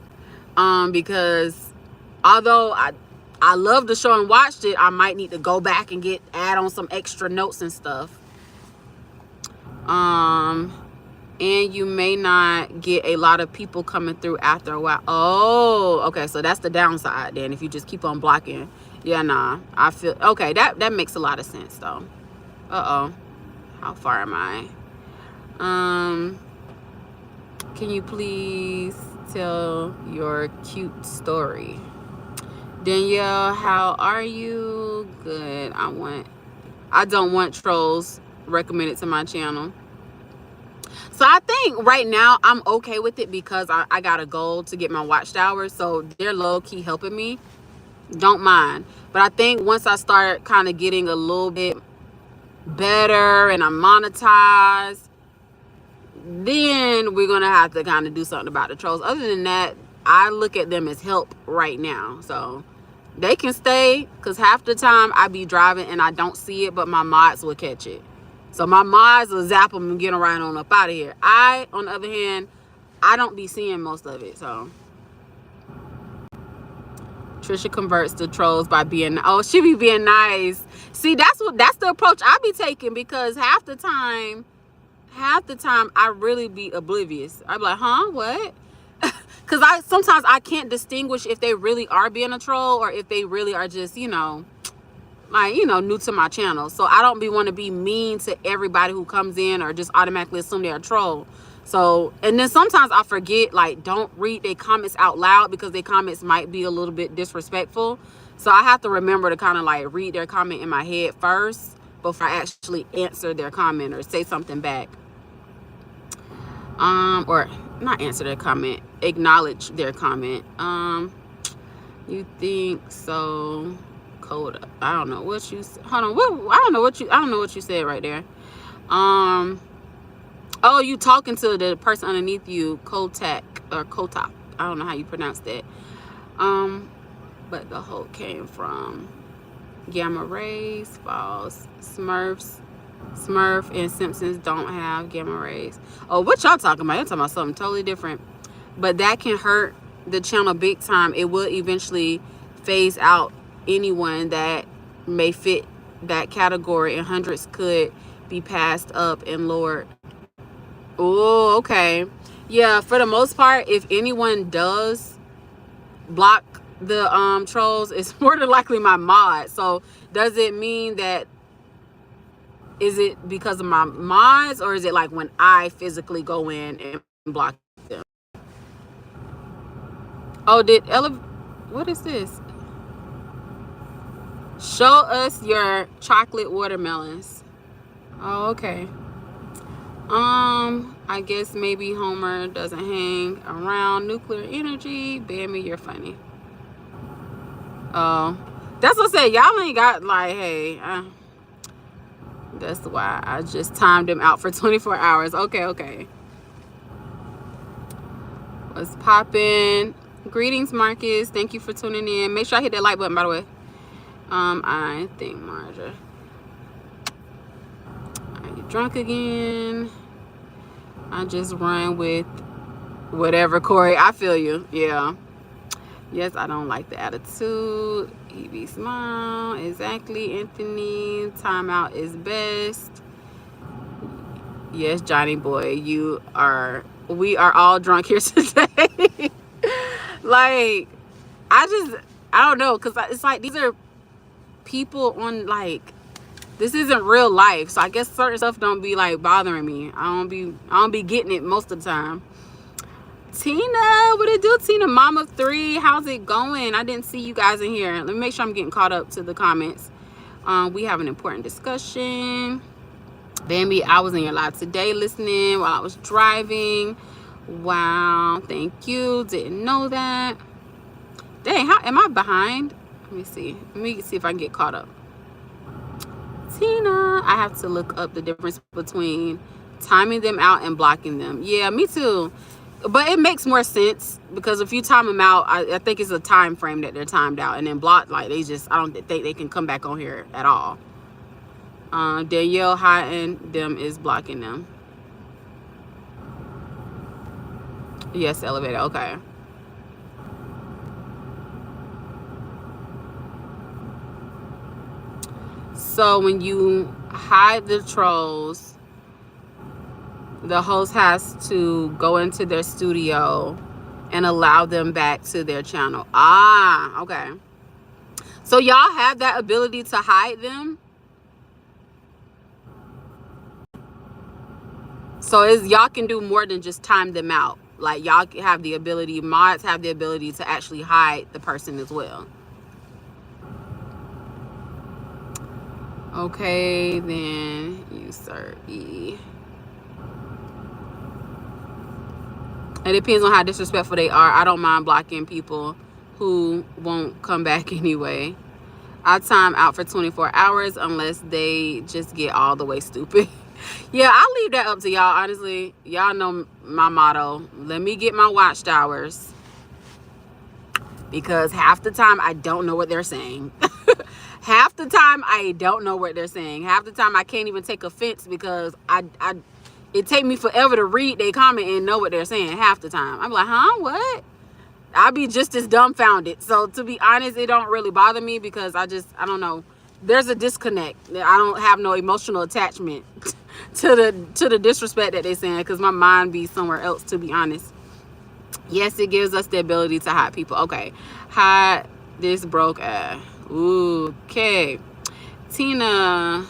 A: because although I love the show and watched it, I might need to go back and add on some extra notes and stuff. And you may not get a lot of people coming through after a while. Oh, okay, so that's the downside then, if you just keep on blocking. Yeah, nah, I feel okay. That makes a lot of sense though. How far am I? Can you please tell your cute story? Danielle, how are you? Good. I don't want trolls recommended to my channel. So I think right now I'm okay with it because I got a goal to get my watchtowers. So they're low-key helping me. Don't mind. But I think once I start kind of getting a little bit better and I'm monetized, then we're going to have to kind of do something about the trolls. Other than that, I look at them as help right now. So they can stay, because half the time I be driving and I don't see it, but my mods will catch it. So my mods will zap them and get them right on up out of here. On the other hand, I don't be seeing most of it. So Trisha converts the trolls by being, oh, she be being nice. See, that's the approach I be taking, because half the time I really be oblivious. I be like, huh, what? Because sometimes I can't distinguish if they really are being a troll or if they really are just, new to my channel. So I don't want to be mean to everybody who comes in or just automatically assume they're a troll. So, and then sometimes I forget, don't read their comments out loud, because their comments might be a little bit disrespectful. So I have to remember to kind of read their comment in my head first before I actually answer their comment or say something back. Or not answer their comment, acknowledge their comment. You think so? Coda. I don't know what you said. Hold on. I don't know what you said right there. Oh, you talking to the person underneath you, Kotak or Kotak. I don't know how you pronounce that. But the whole came from gamma rays, false. Smurf and Simpsons don't have gamma rays. Oh, what y'all talking about? Y'all talking about something totally different. But that can hurt the channel big time. It will eventually phase out anyone that may fit that category, and hundreds could be passed up and lowered. Oh, okay. Yeah, for the most part, if anyone does block the trolls, it's more than likely my mod. So does it mean that, is it because of my mods, or is it when I physically go in and block them? Oh, what is this? Show us your chocolate watermelons. Oh, okay. I guess maybe Homer doesn't hang around nuclear energy. Bammy, you're funny. Oh, that's what I said. Y'all ain't got hey. That's why I just timed him out for 24 hours. Okay. What's poppin'? Greetings, Marcus. Thank you for tuning in. Make sure I hit that like button, by the way. I think Marja. Are you drunk again? I just run with whatever, Corey. I feel you. Yeah. Yes, I don't like the attitude. Evie smile. Exactly, Anthony. Timeout is best. Yes, Johnny boy. We are all drunk here today. I don't know. Because it's these are people on this isn't real life. So I guess certain stuff don't be bothering me. I don't be getting it most of the time. Tina, what it do, Tina? Mama 3, how's it going? I didn't see you guys in here. Let me make sure I'm getting caught up to the comments. We have an important discussion. Bambi, I was in your live today listening while I was driving. Wow, thank you. Didn't know that. Dang, how am I behind? Let me see if I can get caught up. Tina, I have to look up the difference between timing them out and blocking them. Yeah, me too. But it makes more sense, because if you time them out, I think it's a time frame that they're timed out, and then blocked, I don't think they can come back on here at all. Danielle hiding them is blocking them. Yes, elevator. Okay. So when you hide the trolls, the host has to go into their studio and allow them back to their channel. Ah, okay. So y'all have that ability to hide them? So y'all can do more than just time them out. Like y'all have the ability, mods have the ability to actually hide the person as well. Okay, then user E. It depends on how disrespectful they are. I don't mind blocking people who won't come back anyway. I time out for 24 hours unless they just get all the way stupid. Yeah, I'll leave that up to y'all, honestly. Y'all know my motto. Let me get my watchtowers. Because half the time, I don't know what they're saying. Half the time, I don't know what they're saying. Half the time, I can't even take offense because it take me forever to read their comment and know what they're saying half the time. I'm like, huh, what? I'll be just as dumbfounded. So to be honest, it don't really bother me because I don't know. There's a disconnect. I don't have no emotional attachment to the disrespect that they're saying because my mind be somewhere else, to be honest. Yes, it gives us the ability to hide people. Okay. Hide this broke ass. Ooh, okay. Tina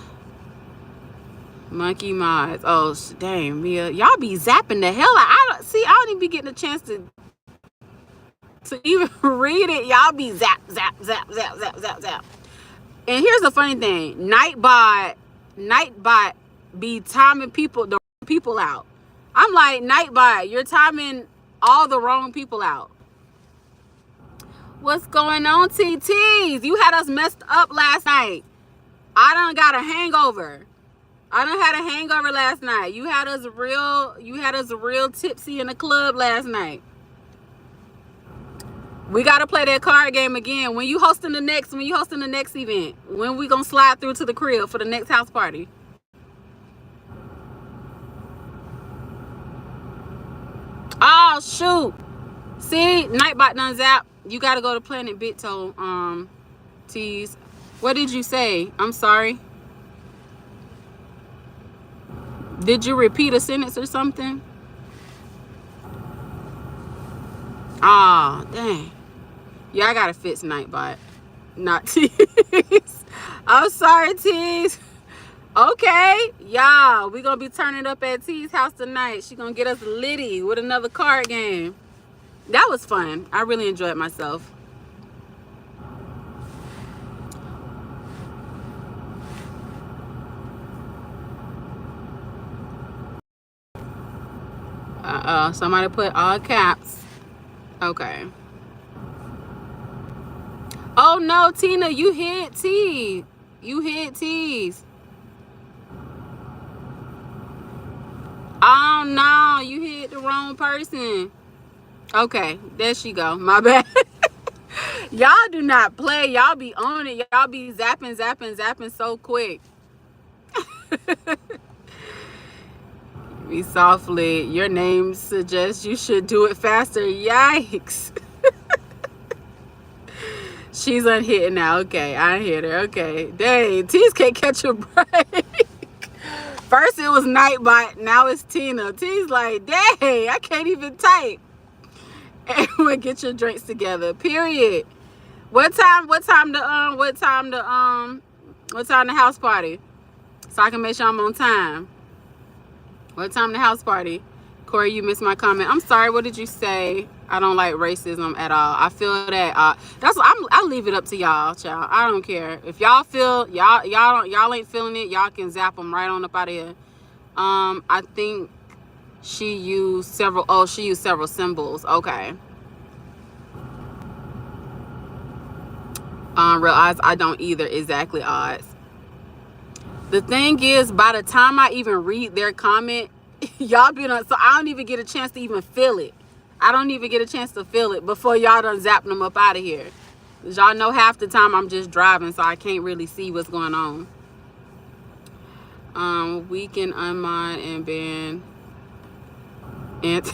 A: Monkey Mods. Oh, dang, Mia. Y'all be zapping the hell out. I don't even be getting a chance to even read it. Y'all be zap, zap, zap, zap, zap, zap, zap. And here's the funny thing. Nightbot be timing the people out. I'm like, Nightbot, you're timing all the wrong people out. What's going on, TTs? You had us messed up last night. I done got a hangover. I done had a hangover last night. You had us real tipsy in the club last night. We gotta play that card game again. When you hosting the next event? When we gonna slide through to the crib for the next house party? Oh shoot. See, Nightbot done zap. You gotta go to Planet Bitto, tease. What did you say? I'm sorry. Did you repeat a sentence or something? Ah, dang. Yeah, I gotta fix Nightbot. Not tease. I'm sorry, tease. Okay, y'all, we gonna be turning up at T's house tonight. She gonna get us litty with another card game. That was fun. I really enjoyed myself. Somebody put all caps. Okay. Oh no, Tina, you hit T. You hit T's. Oh no, you hit the wrong person. Okay, there she go. My bad. Y'all do not play. Y'all be on it. Y'all be zapping so quick. Be softly. Your name suggests you should do it faster. Yikes. She's unhitting now. Okay, I hit her. Okay. Dang, T's can't catch a break. First it was Nightbot, now it's Tina. T's like, dang, I can't even type. Everyone get your drinks together. Period. What time the house party? So I can make sure I'm on time. What time the house party? Corey, you missed my comment. I'm sorry, what did you say? I don't like racism at all. I feel that I'll leave it up to y'all, child. I don't care. If y'all feel y'all ain't feeling it, y'all can zap them right on up out of here. I think she used several symbols. Okay. Real odds, I don't either. Exactly, odds. The thing is, by the time I even read their comment, y'all be on, so I don't even get a chance to even feel it. I don't even get a chance to feel it before y'all done zap them up out of here. Y'all know half the time I'm just driving, so I can't really see what's going on. We can unmod and ban. And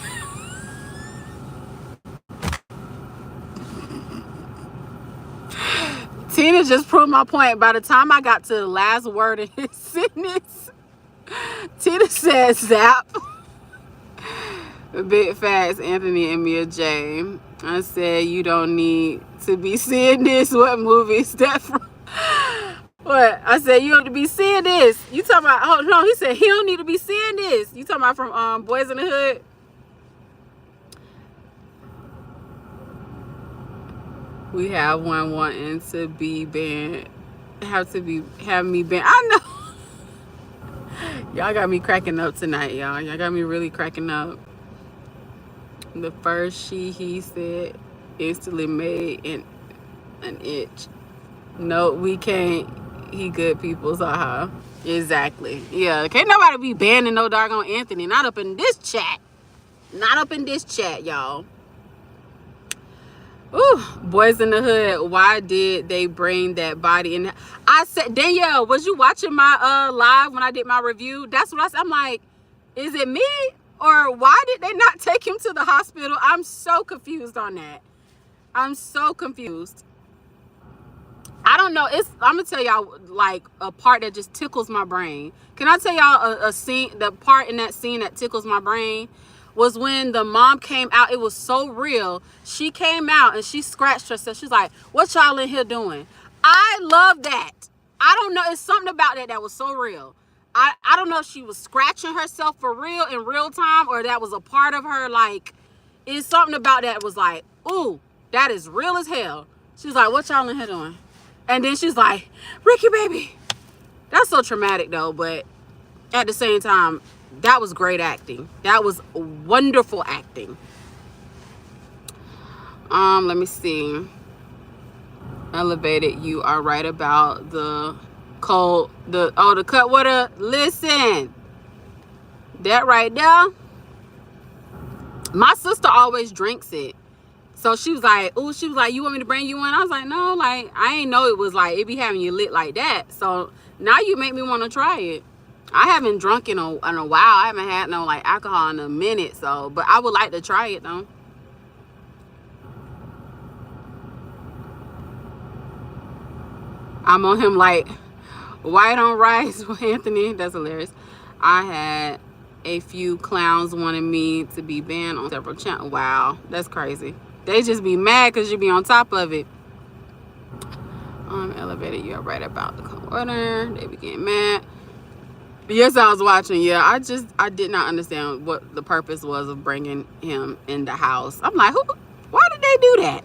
A: Tia just proved my point. By the time I got to the last word in his sentence, Tia said zap. Big facts, Anthony and Mia J. I said, you don't need to be seeing this. What movie is that from? What? I said, you don't need to be seeing this. You talking about, oh no, he said he don't need to be seeing this. You talking about from Boys in the Hood? We have one wanting to be banned. Have me banned. I know. Y'all got me cracking up tonight, y'all. Y'all got me really cracking up. The first he said instantly made an itch. No, we can't. He good people's. Exactly. Yeah. Can't nobody be banning no doggone Anthony. Not up in this chat. Not up in this chat, y'all. Ooh, Boys in the Hood. Why did they bring that body in? I said, Danielle, was you watching my live when I did my review? That's what I said. I'm like, is it me? Or why did they not take him to the hospital? I'm so confused on that. I'm so confused. I don't know. I'm gonna tell y'all like a part that just tickles my brain. Can I tell y'all a scene? The part in that scene that tickles my brain was when the mom came out. It was so real. She came out and she scratched herself. She's like, "What y'all in here doing?" I love that. I don't know. It's something about that was so real. I don't know if she was scratching herself for real in real time or that was a part of her. Like, it's something about that was like, ooh, that is real as hell. She's like, "What y'all in here doing?" And then she's like, "Ricky, baby." That's so traumatic though, but at the same time, that was great acting. That was wonderful acting. Let me see. Elevated, you are right about the cold, the cut water. Listen, that right there, my sister always drinks it. So she was like, "Ooh," she was like, "You want me to bring you one?" I was like, "No, like, I ain't know it was like, it be having you lit like that." So now you make me want to try it. I haven't drunk in a while. I haven't had no like alcohol in a minute. So, but I would like to try it though. I'm on him like white on rice with Anthony. That's hilarious. I had a few clowns wanting me to be banned on several channels. Wow, that's crazy. They just be mad because you be on top of it. Elevated, you're right about the corner. They be getting mad. Yes, I was watching. Yeah, I did not understand what the purpose was of bringing him in the house. I'm like, why did they do that?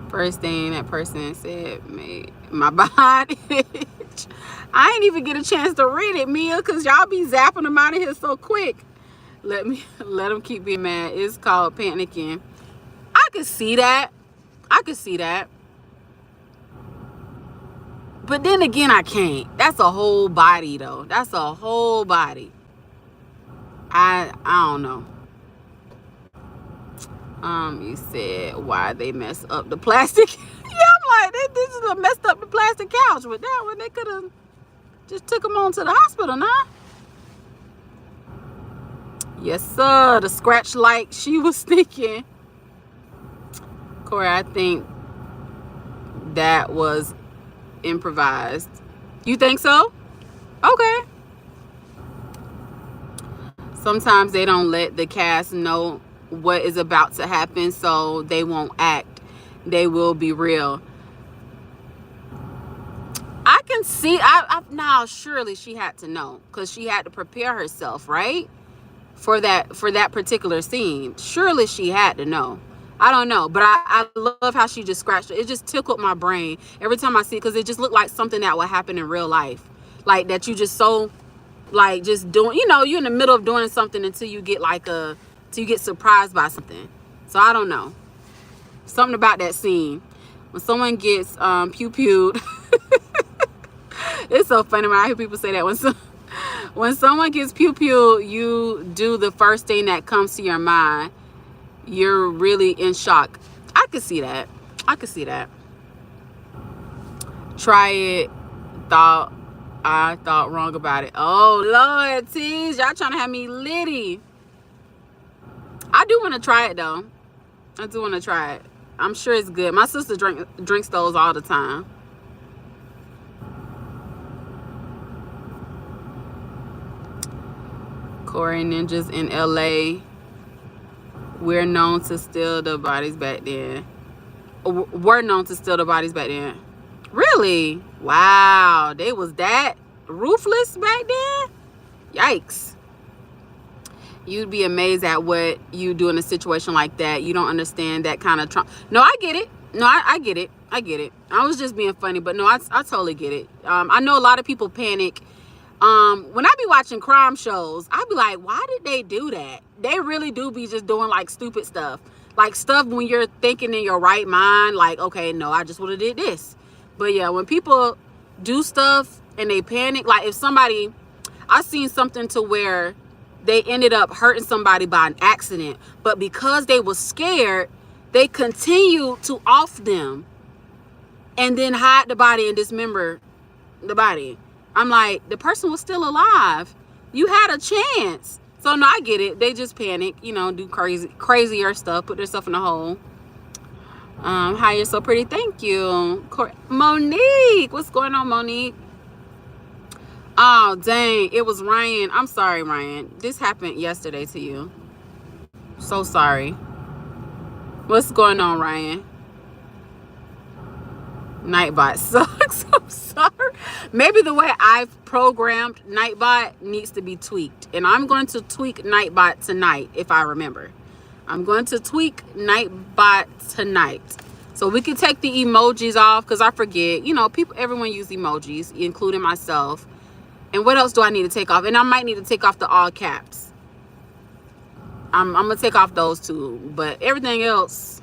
A: First thing that person said made my body itch. I ain't even get a chance to read it, Mia, because y'all be zapping them out of here so quick. Let them keep being mad. It's called panicking. I could see that. I could see that. But then again, I can't. That's a whole body, though. That's a whole body. I don't know. You said why they messed up the plastic. Yeah, I'm like, this is messed up the plastic couch with that one. They could have just took him on to the hospital, nah? Yes, sir. The scratch like she was thinking. Corey, I think that was improvised. You think so? Okay. Sometimes they don't let the cast know what is about to happen, so they won't act. They will be real. I can see. Now surely she had to know because she had to prepare herself, right, for that particular scene. Surely she had to know. I don't know, but I love how she just scratched it. It just tickled my brain every time I see it because it just looked like something that would happen in real life, like that you just so like just doing. You know, you're in the middle of doing something until you get till you get surprised by something. So I don't know. Something about that scene when someone gets pew-pewed. It's so funny when I hear people say that. When someone gets pew-pewed, you do the first thing that comes to your mind. You're really in shock. I could see that. I could see that. Try it. I thought wrong about it. Oh, Lord, tease. Y'all trying to have me litty. I do want to try it, though. I do want to try it. I'm sure it's good. My sister drinks those all the time. Corey Ninjas in LA. We're known to steal the bodies back then. Were known to steal the bodies back then. Really? Wow. They was that ruthless back then? Yikes. You'd be amazed at what you do in a situation like that. You don't understand that kind of trauma. No, I get it. No, I get it. I get it. I was just being funny, but no, I totally get it. I know a lot of people panic. When I be watching crime shows, I be like, why did they do that? They really do be just doing like stupid stuff. Like stuff when you're thinking in your right mind, like, okay, no, I just would have did this. But yeah, when people do stuff and they panic, like if somebody, I seen something to where they ended up hurting somebody by an accident, but because they were scared, they continued to off them and then hide the body and dismember the body. I'm like, the person was still alive. You had a chance. So no, I get it. They just panic, you know, do crazier stuff, put themselves in a hole. Hi, you're so pretty. Thank you. Monique, what's going on, Monique? Oh, dang, it was Ryan. I'm sorry, Ryan. This happened yesterday to you. So sorry. What's going on, Ryan? Nightbot sucks. I'm sorry. Maybe the way I've programmed Nightbot needs to be tweaked. And I'm going to tweak Nightbot tonight, if I remember. I'm going to tweak Nightbot tonight. So we can take the emojis off, because I forget. You know, everyone use emojis, including myself. And what else do I need to take off? And I might need to take off the all caps. I'm going to take off those two. But everything else,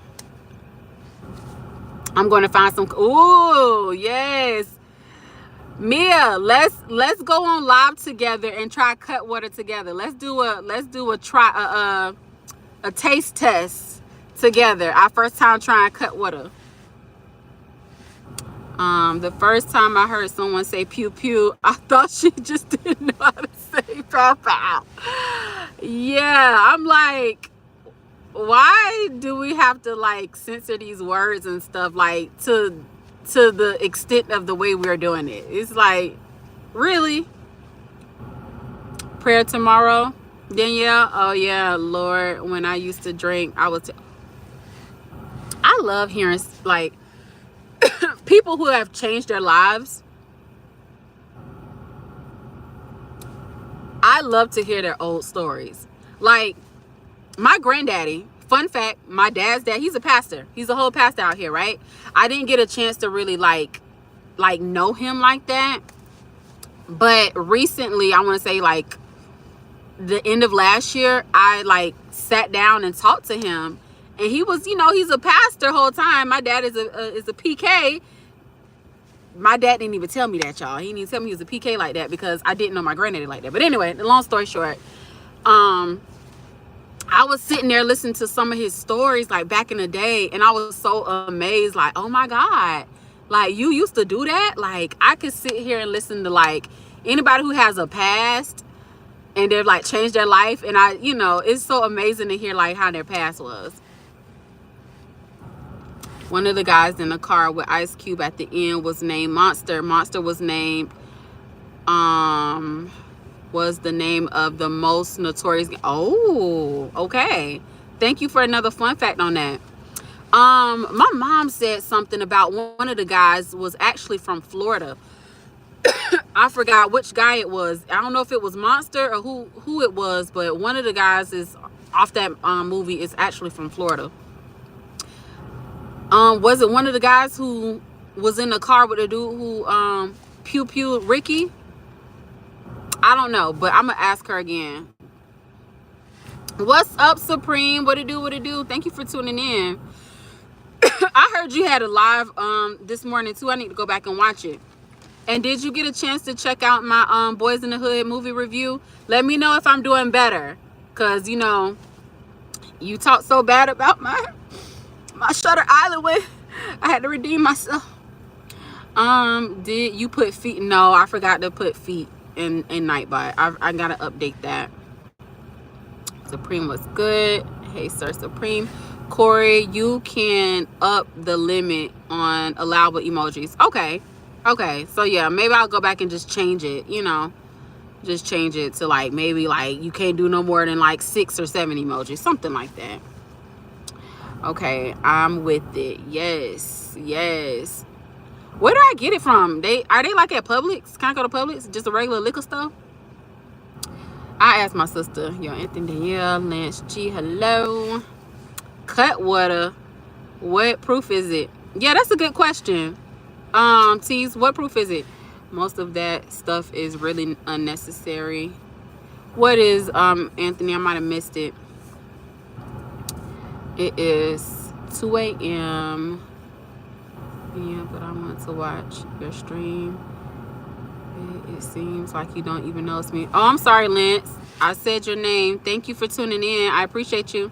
A: I'm going to find some. Ooh, yes. Mia, let's go on live together and try Cutwater together. Let's do a taste test together. Our first time trying Cutwater. The first time I heard someone say pew pew, I thought she just didn't know how to say pow pow. Yeah, I'm like, why do we have to like censor these words and stuff, like to the extent of the way we're doing it? It's like, really? Prayer tomorrow, Danielle? Oh yeah, Lord, when I used to drink, I love hearing like people who have changed their lives. I love to hear their old stories. Like my granddaddy, fun fact, my dad's dad, he's a pastor. He's a whole pastor out here, right? I didn't get a chance to really like know him like that. But recently, I want to say like the end of last year, I like sat down and talked to him. And he was, you know, he's a pastor whole time. My dad is a PK. My dad didn't even tell me that, y'all. He didn't even tell me he was a PK like that, because I didn't know my granddaddy like that. But anyway, the long story short, I was sitting there listening to some of his stories like back in the day, and I was so amazed, like, oh my God, like you used to do that? Like I could sit here and listen to like anybody who has a past and they've like changed their life, and I, you know, it's so amazing to hear like how their past was. One of the guys in the car with Ice Cube at the end was named Monster. Monster was named, was the name of the most notorious. Oh, okay. Thank you for another fun fact on that. My mom said something about one of the guys was actually from Florida. I forgot which guy it was. I don't know if it was Monster or who it was, but one of the guys is off that movie is actually from Florida. Was it one of the guys who was in the car with the dude who pew pew Ricky? I don't know, but I'm gonna ask her again. What's up, Supreme? What it do? Thank you for tuning in. I heard you had a live this morning too. I need to go back and watch it. And did you get a chance to check out my Boys in the Hood movie review? Let me know if I'm doing better, cause you know you talked so bad about my Shutter Island when I had to redeem myself. Did you put feet? No, I forgot to put feet in Nightbot. I gotta update that. Supreme was good. Hey, Sir Supreme. Corey, you can up the limit on allowable emojis. Okay. So yeah, maybe I'll go back and just change it, you know. Just change it to like maybe like you can't do no more than like 6 or 7 emojis, something like that. Okay, I'm with it. Yes, yes. Where do I get it from? Are they like at Publix? Can I go to Publix? Just a regular liquor store? I asked my sister. Yo, Anthony, Danielle, Lance G, hello. Cutwater, what proof is it? Yeah, that's a good question. Tease, what proof is it? Most of that stuff is really unnecessary. What is Anthony? I might have missed it. It is 2 a.m. Yeah, but I want to watch your stream. It seems like you don't even notice me. Oh, I'm sorry, Lance. I said your name. Thank you for tuning in. I appreciate you.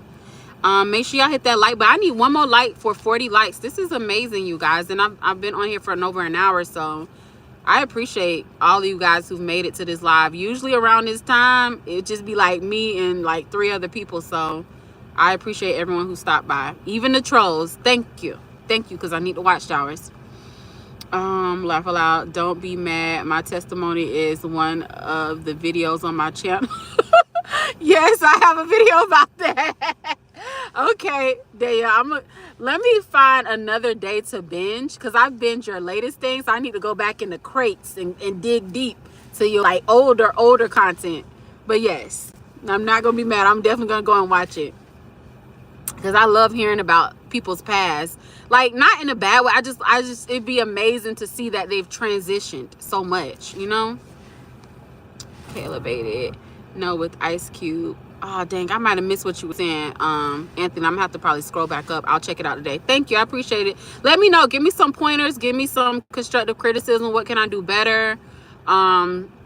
A: Make sure y'all hit that like, but I need one more like for 40 likes. This is amazing, you guys, and I've been on here for over an hour, so I appreciate all of you guys who've made it to this live. Usually around this time it just be like me and like 3 other people, so I appreciate everyone who stopped by, even the trolls. Thank you, because I need the watchtowers. Laugh aloud, don't be mad, my testimony is one of the videos on my channel. Yes, I have a video about that. Okay, Daya, let me find another day to binge, because I binge your latest things. So I need to go back in the crates and dig deep to your like older content. But yes, I'm not gonna be mad. I'm definitely gonna go and watch it, because I love hearing about people's past. Like, not in a bad way. I just it'd be amazing to see that they've transitioned so much, you know. Okay, elevated. No, with Ice Cube. Oh, dang, I might have missed what you were saying, Anthony. I'm gonna have to probably scroll back up. I'll check it out today. Thank you, I appreciate it. Let me know. Give me some pointers. Give me some constructive criticism. What can I do better?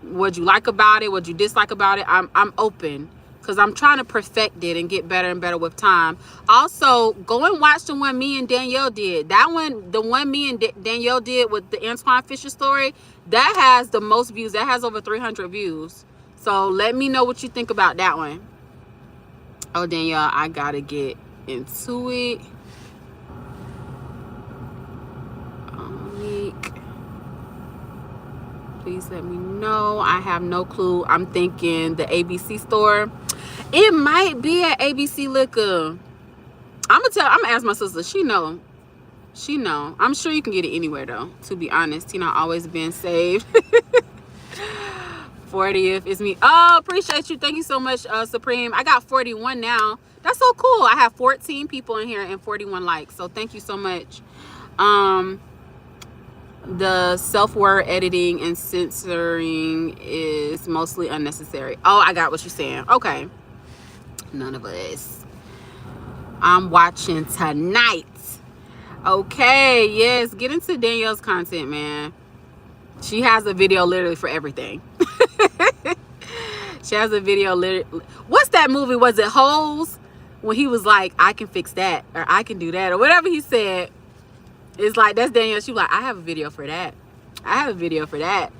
A: What'd you like about it? What'd you dislike about it? I'm open, because I'm trying to perfect it and get better and better with time. Also, go and watch the one me and Danielle did. That one, the one me and Danielle did with the Antoine Fisher story, that has the most views. That has over 300 views. So let me know what you think about that one. Oh, Danielle, I gotta get into it. Week. Please let me know. I have no clue. I'm thinking the ABC store. It might be at ABC Liquor. I'm gonna ask my sister. She know. I'm sure you can get it anywhere though, to be honest. Tina always been saved. 40th is me. Oh, appreciate you. Thank you so much, Supreme. I got 41 now. That's so cool. I have 14 people in here and 41 likes, so thank you so much. The self-word editing and censoring is mostly unnecessary. Oh, I got what you're saying. Okay, none of us. I'm watching tonight. Okay, yes, get into Danielle's content, man. She has a video literally for everything. She has a video literally. What's that movie? Was it Holes? When he was like, I can fix that, or I can do that, or whatever he said. It's like, that's Danielle. She was like, I have a video for that. I have a video for that.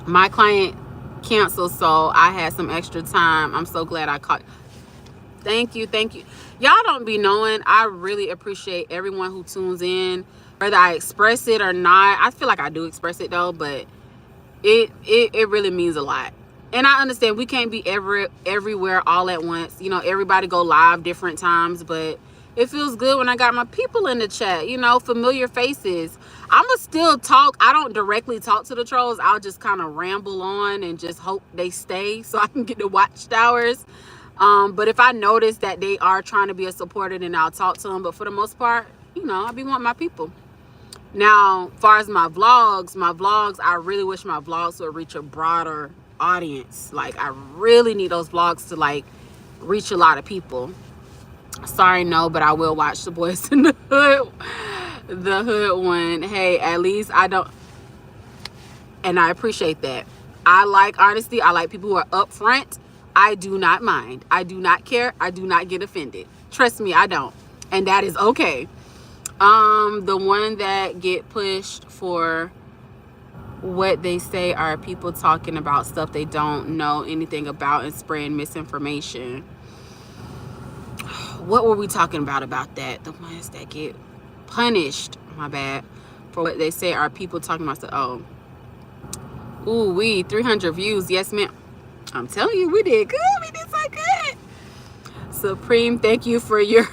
A: My client canceled, so I had some extra time. I'm so glad I caught. Thank you. Y'all don't be knowing. I really appreciate everyone who tunes in, whether I express it or not. I feel like I do express it though, but it really means a lot. And I understand we can't be everywhere all at once. You know, everybody go live different times, but it feels good when I got my people in the chat, you know, familiar faces. I'ma still talk. I don't directly talk to the trolls. I'll just kind of ramble on and just hope they stay so I can get the watchtowers. But if I notice that they are trying to be a supporter, then I'll talk to them. But for the most part, you know, I be wanting my people. Now, as far as my vlogs, I really wish my vlogs would reach a broader audience. Like, I really need those vlogs to like reach a lot of people. Sorry, no, but I will watch the Boys in the Hood. The Hood one. Hey, at least I don't, and I appreciate that. I like honesty. I like people who are upfront. I do not mind. I do not care. I do not get offended. Trust me, I don't. And that is okay. The one that get pushed for what they say are people talking about stuff they don't know anything about and spreading misinformation. What were we talking about that? The ones that get punished, my bad, for what they say are people talking about stuff. Oh, Ooh, 300 views. Yes, ma'am. I'm telling you, we did good. We did so good. Supreme, thank you for your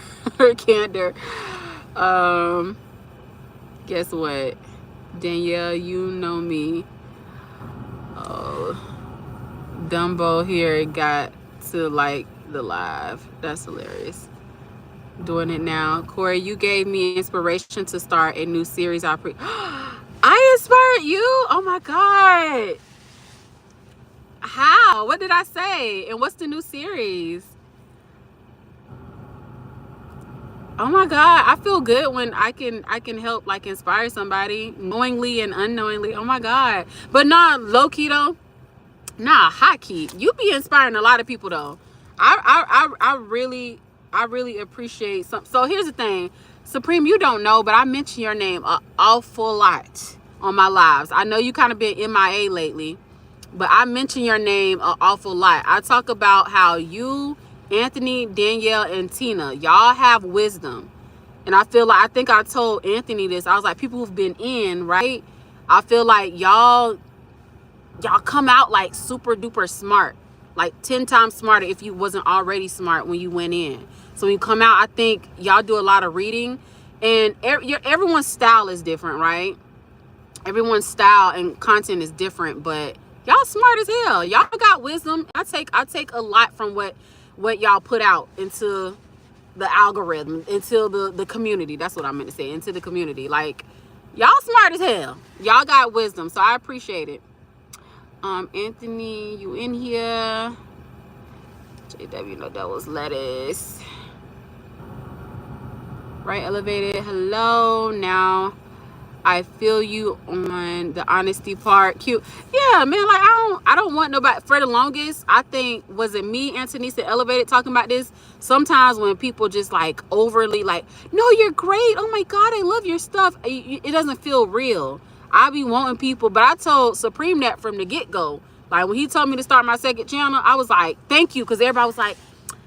A: candor. Guess what? Danielle, you know me. Oh, Dumbo here got to like the live. That's hilarious. Doing it now. Corey, you gave me inspiration to start a new series. I inspired you? Oh my God. How? What did I say? And what's the new series? Oh my God, I feel good when I can help like inspire somebody knowingly and unknowingly. Oh my God. But nah, low key though. Nah, high key. You be inspiring a lot of people though. I really appreciate some. So here's the thing. Supreme, you don't know, but I mention your name an awful lot on my lives. I know you kind of been MIA lately, but I mention your name an awful lot. I talk about how you, Anthony, Danielle, and Tina, y'all have wisdom. And I feel like, I think I told Anthony this. I was like, people who've been in, right? I feel like y'all come out like super duper smart, like 10 times smarter if you wasn't already smart when you went in. So when you come out, I think y'all do a lot of reading, and everyone's style is different, right? Everyone's style and content is different, but y'all smart as hell. Y'all got wisdom. I take a lot from what y'all put out into the algorithm, into the community. That's what I meant to say, into the community. Like, y'all smart as hell. Y'all got wisdom, so I appreciate it. Anthony, you in here? JW, no, that was lettuce. Right, elevated. Hello. Now I feel you on the honesty part. Cute. Yeah, man, like I don't want nobody. For the longest, I think, was it me, Antonisa Elevated, talking about this? Sometimes when people just like overly like, no, you're great. Oh my God, I love your stuff. It doesn't feel real. I be wanting people, but I told Supreme that from the get-go. Like when he told me to start my second channel, I was like, thank you. Because everybody was like,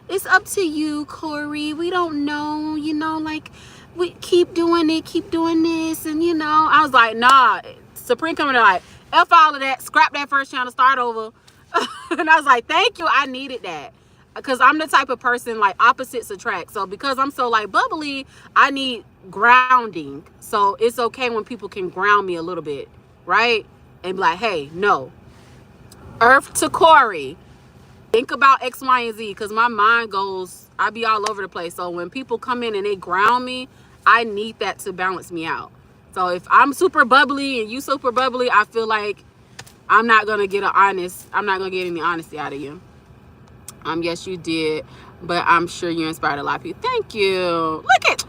A: it's up to you, Corey. We don't know, like, we keep doing it, keep doing this. And, I was like, nah. Supreme coming to like, F all of that, scrap that first channel, start over. And I was like, thank you. I needed that. Because I'm the type of person, like, opposites attract. So because I'm so, like, bubbly, I need grounding. So it's okay when people can ground me a little bit, right? And be like, hey, no. Earth to Corey. Think about X, Y, and Z, because my mind goes, I be all over the place. So when people come in and they ground me, I need that to balance me out. So if I'm super bubbly and you super bubbly, I feel like I'm not going to get any honesty out of you. Yes, you did, but I'm sure you inspired a lot of people. Thank you. Look at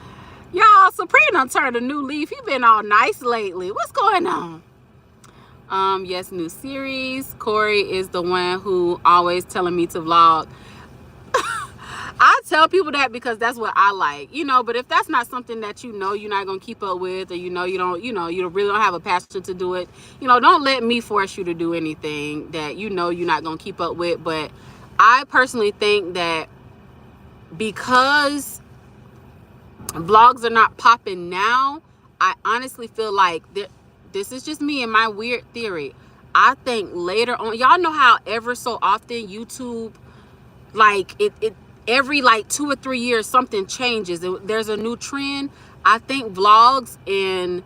A: y'all. Supreme done turned a new leaf. He been all nice lately. What's going on? Yes, new series. Corey is the one who always telling me to vlog. I tell people that because that's what I like, but if that's not something that you're not gonna keep up with, or you really don't have a passion to do it, don't let me force you to do anything that you're not gonna keep up with. But I personally think that because vlogs are not popping now, I honestly feel like this is just me and my weird theory. I think later on, y'all know how ever so often YouTube, like it every like 2 or 3 years something changes. There's a new trend. I think vlogs and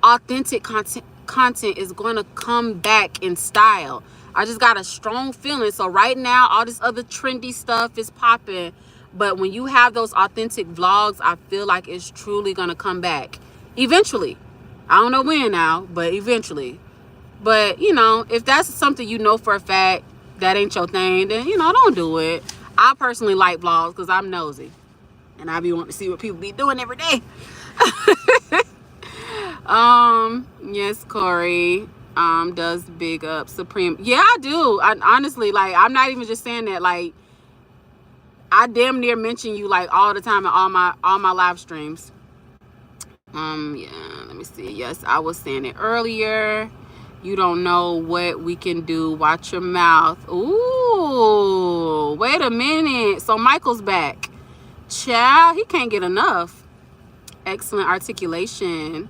A: authentic content is going to come back in style. I just got a strong feeling. So right now, all this other trendy stuff is popping, but when you have those authentic vlogs, I feel like it's truly going to come back eventually. I don't know when now, but eventually. But if that's something for a fact that ain't your thing, then don't do it. I personally like vlogs because I'm nosy and I be wanting to see what people be doing every day. Yes, Corey does big up Supreme. Yeah, I do. I honestly, like, I'm not even just saying that. Like, I damn near mention you like all the time in all my live streams. Yeah, let me see. Yes, I was saying it earlier. You don't know what we can do. Watch your mouth. Ooh, wait a minute. So Michael's back. Child, he can't get enough. Excellent articulation.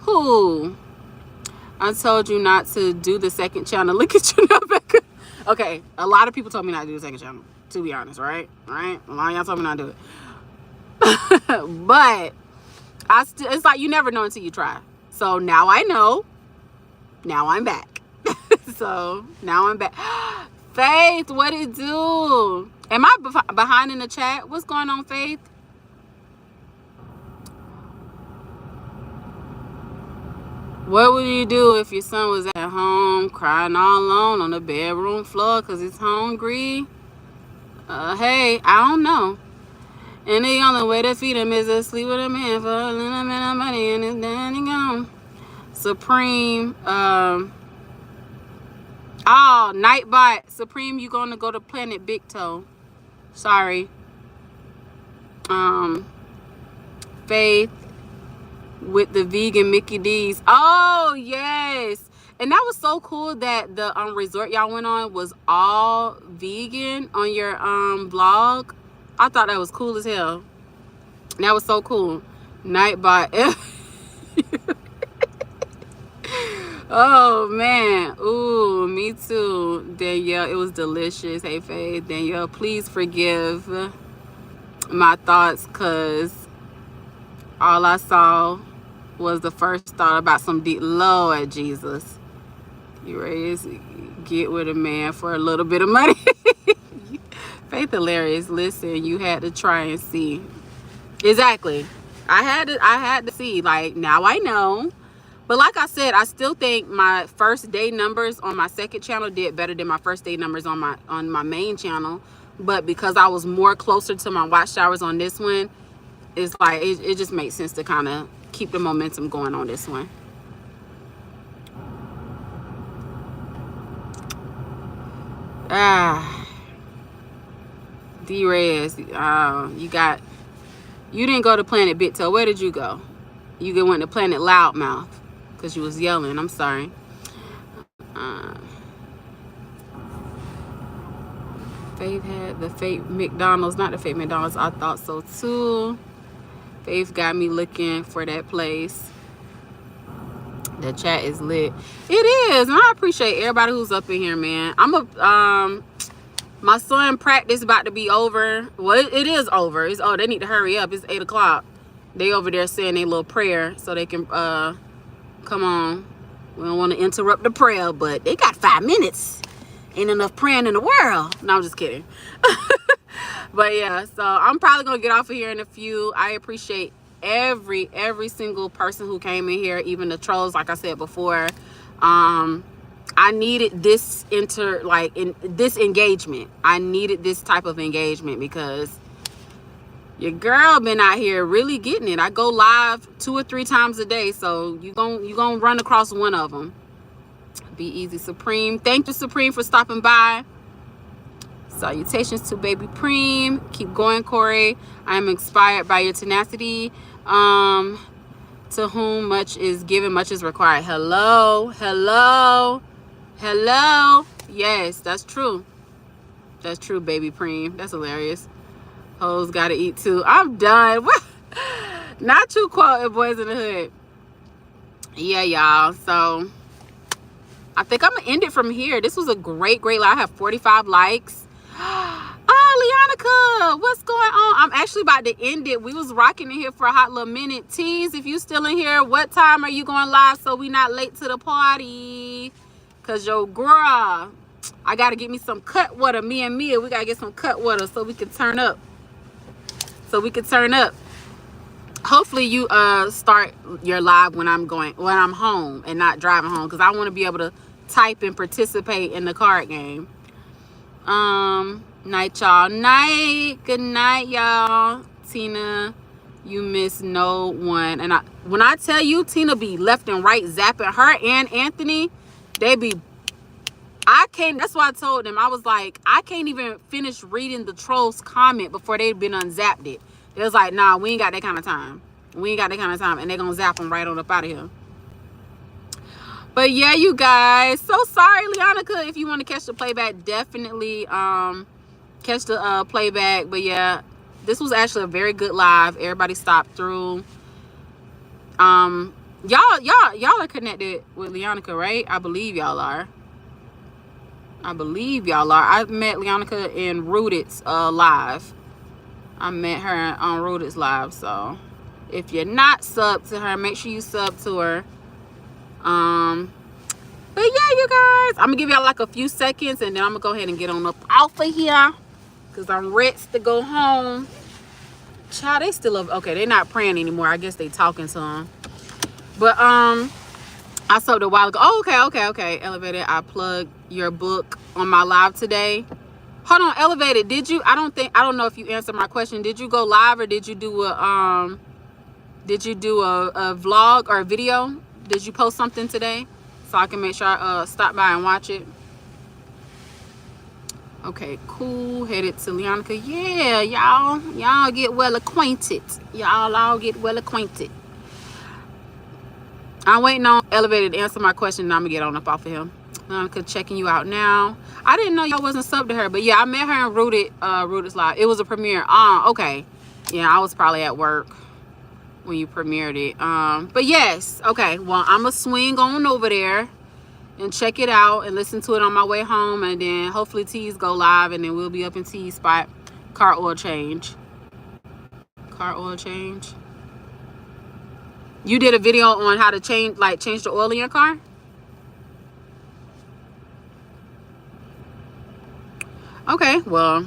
A: Who? I told you not to do the second channel. Look at you now, Becca. Okay, a lot of people told me not to do the second channel, to be honest, right? Right? A lot of y'all told me not to do it. But it's like you never know until you try. So now I know. Now I'm back. So now I'm back. Faith, what it do? Am I behind in the chat? What's going on, Faith? What would you do if your son was at home crying all alone on the bedroom floor because he's hungry? Hey, I don't know. And the only way to feed him is to sleep with a man for a little bit of money and his daddy gone. Supreme, oh, Nightbot. Supreme, you gonna go to Planet Big Toe. Sorry. Faith with the vegan Mickey D's. Oh, yes. And that was so cool that the resort y'all went on was all vegan on your vlog. I thought that was cool as hell. That was so cool. Nightbot. Oh man. Ooh, me too. Danielle, it was delicious. Hey Faith. Danielle, please forgive my thoughts, because all I saw was the first thought about some deep. Lord Jesus. You ready to get with a man for a little bit of money? Faith hilarious. Listen, you had to try and see. Exactly. I had to see. Like, now I know. But like I said, I still think my first day numbers on my second channel did better than my first day numbers on my main channel. But because I was more closer to my watch hours on this one, it's like it just makes sense to kind of keep the momentum going on this one. D-Rez, you didn't go to Planet Big Toe. Where did you go? You went to Planet Loudmouth because you was yelling. I'm sorry. Faith had the fake McDonald's, not the fake McDonald's. I thought so too. Faith got me looking for that place. The chat is lit. It is, and I appreciate everybody who's up in here, man. My son practice about to be over. Well, it is over. They need to hurry up. It's 8 o'clock. They over there saying a little prayer so they can come on. We don't want to interrupt the prayer, but they got 5 minutes. Ain't enough praying in the world. No, I'm just kidding. But yeah, so I'm probably gonna get off of here in a few. I appreciate every single person who came in here, even the trolls. Like I said before, I needed this this engagement. I needed this type of engagement because your girl been out here really getting it. I go live 2 or 3 times a day, so you gonna run across one of them. Be easy, Supreme. Thank you, Supreme, for stopping by. Salutations to Baby Preem. Keep going, Corey. I am inspired by your tenacity. To whom much is given, much is required. Hello. Yes, that's true. That's true, Baby Preem. That's hilarious. Hoes gotta eat too. I'm done. Not too quoted, Boys in the Hood. Yeah, y'all. So I think I'm gonna end it from here. This was a great live. I have 45 likes. Oh, Leonica, what's going on? I'm actually about to end it. We was rocking in here for a hot little minute. Tease, if you still in here, what time are you going live so we not late to the party? Cause yo, girl, I gotta get me some cut water. Me and Mia, we gotta get some cut water so we can turn up. Hopefully you start your live when I'm home and not driving home, because I want to be able to type and participate in the card game. Night, y'all. Good night, y'all. Tina, you miss no one. And when I tell you, Tina be left and right zapping. Her and Anthony, they be. That's why I told them. I was like, I can't even finish reading the trolls comment before they'd been unzapped it. They was like, nah, we ain't got that kind of time. And they're gonna zap them right on up out of here. But yeah, you guys, so sorry, Leonica. If you want to catch the playback, definitely catch the playback. But yeah, this was actually a very good live. Everybody stopped through. Y'all are connected with Leonica, right? I believe y'all are. I met Leonica in Rooted's live. I met her on Rooted's live. So if you're not subbed to her, make sure you sub to her. But yeah, you guys, I'm gonna give y'all like a few seconds, and then I'm gonna go ahead and get on up off of here, cause I'm ready to go home. Child, they still up. Okay, they're not praying anymore. I guess they talking to them. But I subbed a while ago. Oh, okay. Elevated, I plugged your book on my live today. Hold on, Elevated. Did you? I don't know if you answered my question. Did you go live, or did you do a vlog or a video? Did you post something today, so I can make sure I stop by and watch it? Okay, cool. Headed to Leonica. Yeah, y'all get well acquainted. Y'all all get well acquainted. I'm waiting on Elevated to answer my question, and I'm gonna get on up off of him. Leonica, checking you out now. I didn't know y'all wasn't subbed to her, but yeah, I met her in Rooted's live. It was a premiere. Okay. Yeah, I was probably at work when you premiered it. But yes, okay. Well, I'm gonna swing on over there and check it out and listen to it on my way home, and then hopefully T's go live, and then we'll be up in T's spot. Car oil change. You did a video on how to change the oil in your car? Okay, well,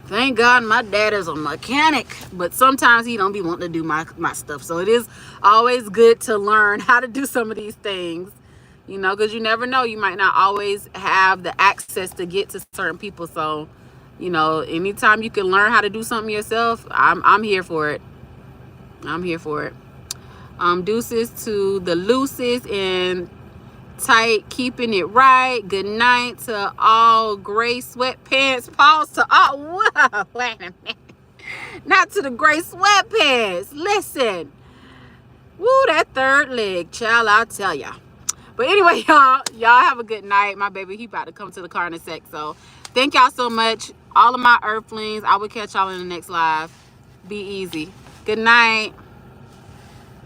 A: thank God my dad is a mechanic, but sometimes he don't be wanting to do my stuff. So it is always good to learn how to do some of these things, you know, because you never know. You might not always have the access to get to certain people. So, you know, anytime you can learn how to do something yourself, I'm here for it. Deuces to the loosest and tight, keeping it right. Good night to all gray sweatpants. Pause to all. Whoa, wait a minute. Not to the gray sweatpants. Listen. Woo, that third leg, child, I'll tell ya. But anyway, y'all have a good night. My baby, he about to come to the car in a sec. So thank y'all so much. All of my earthlings. I will catch y'all in the next live. Be easy. Good night.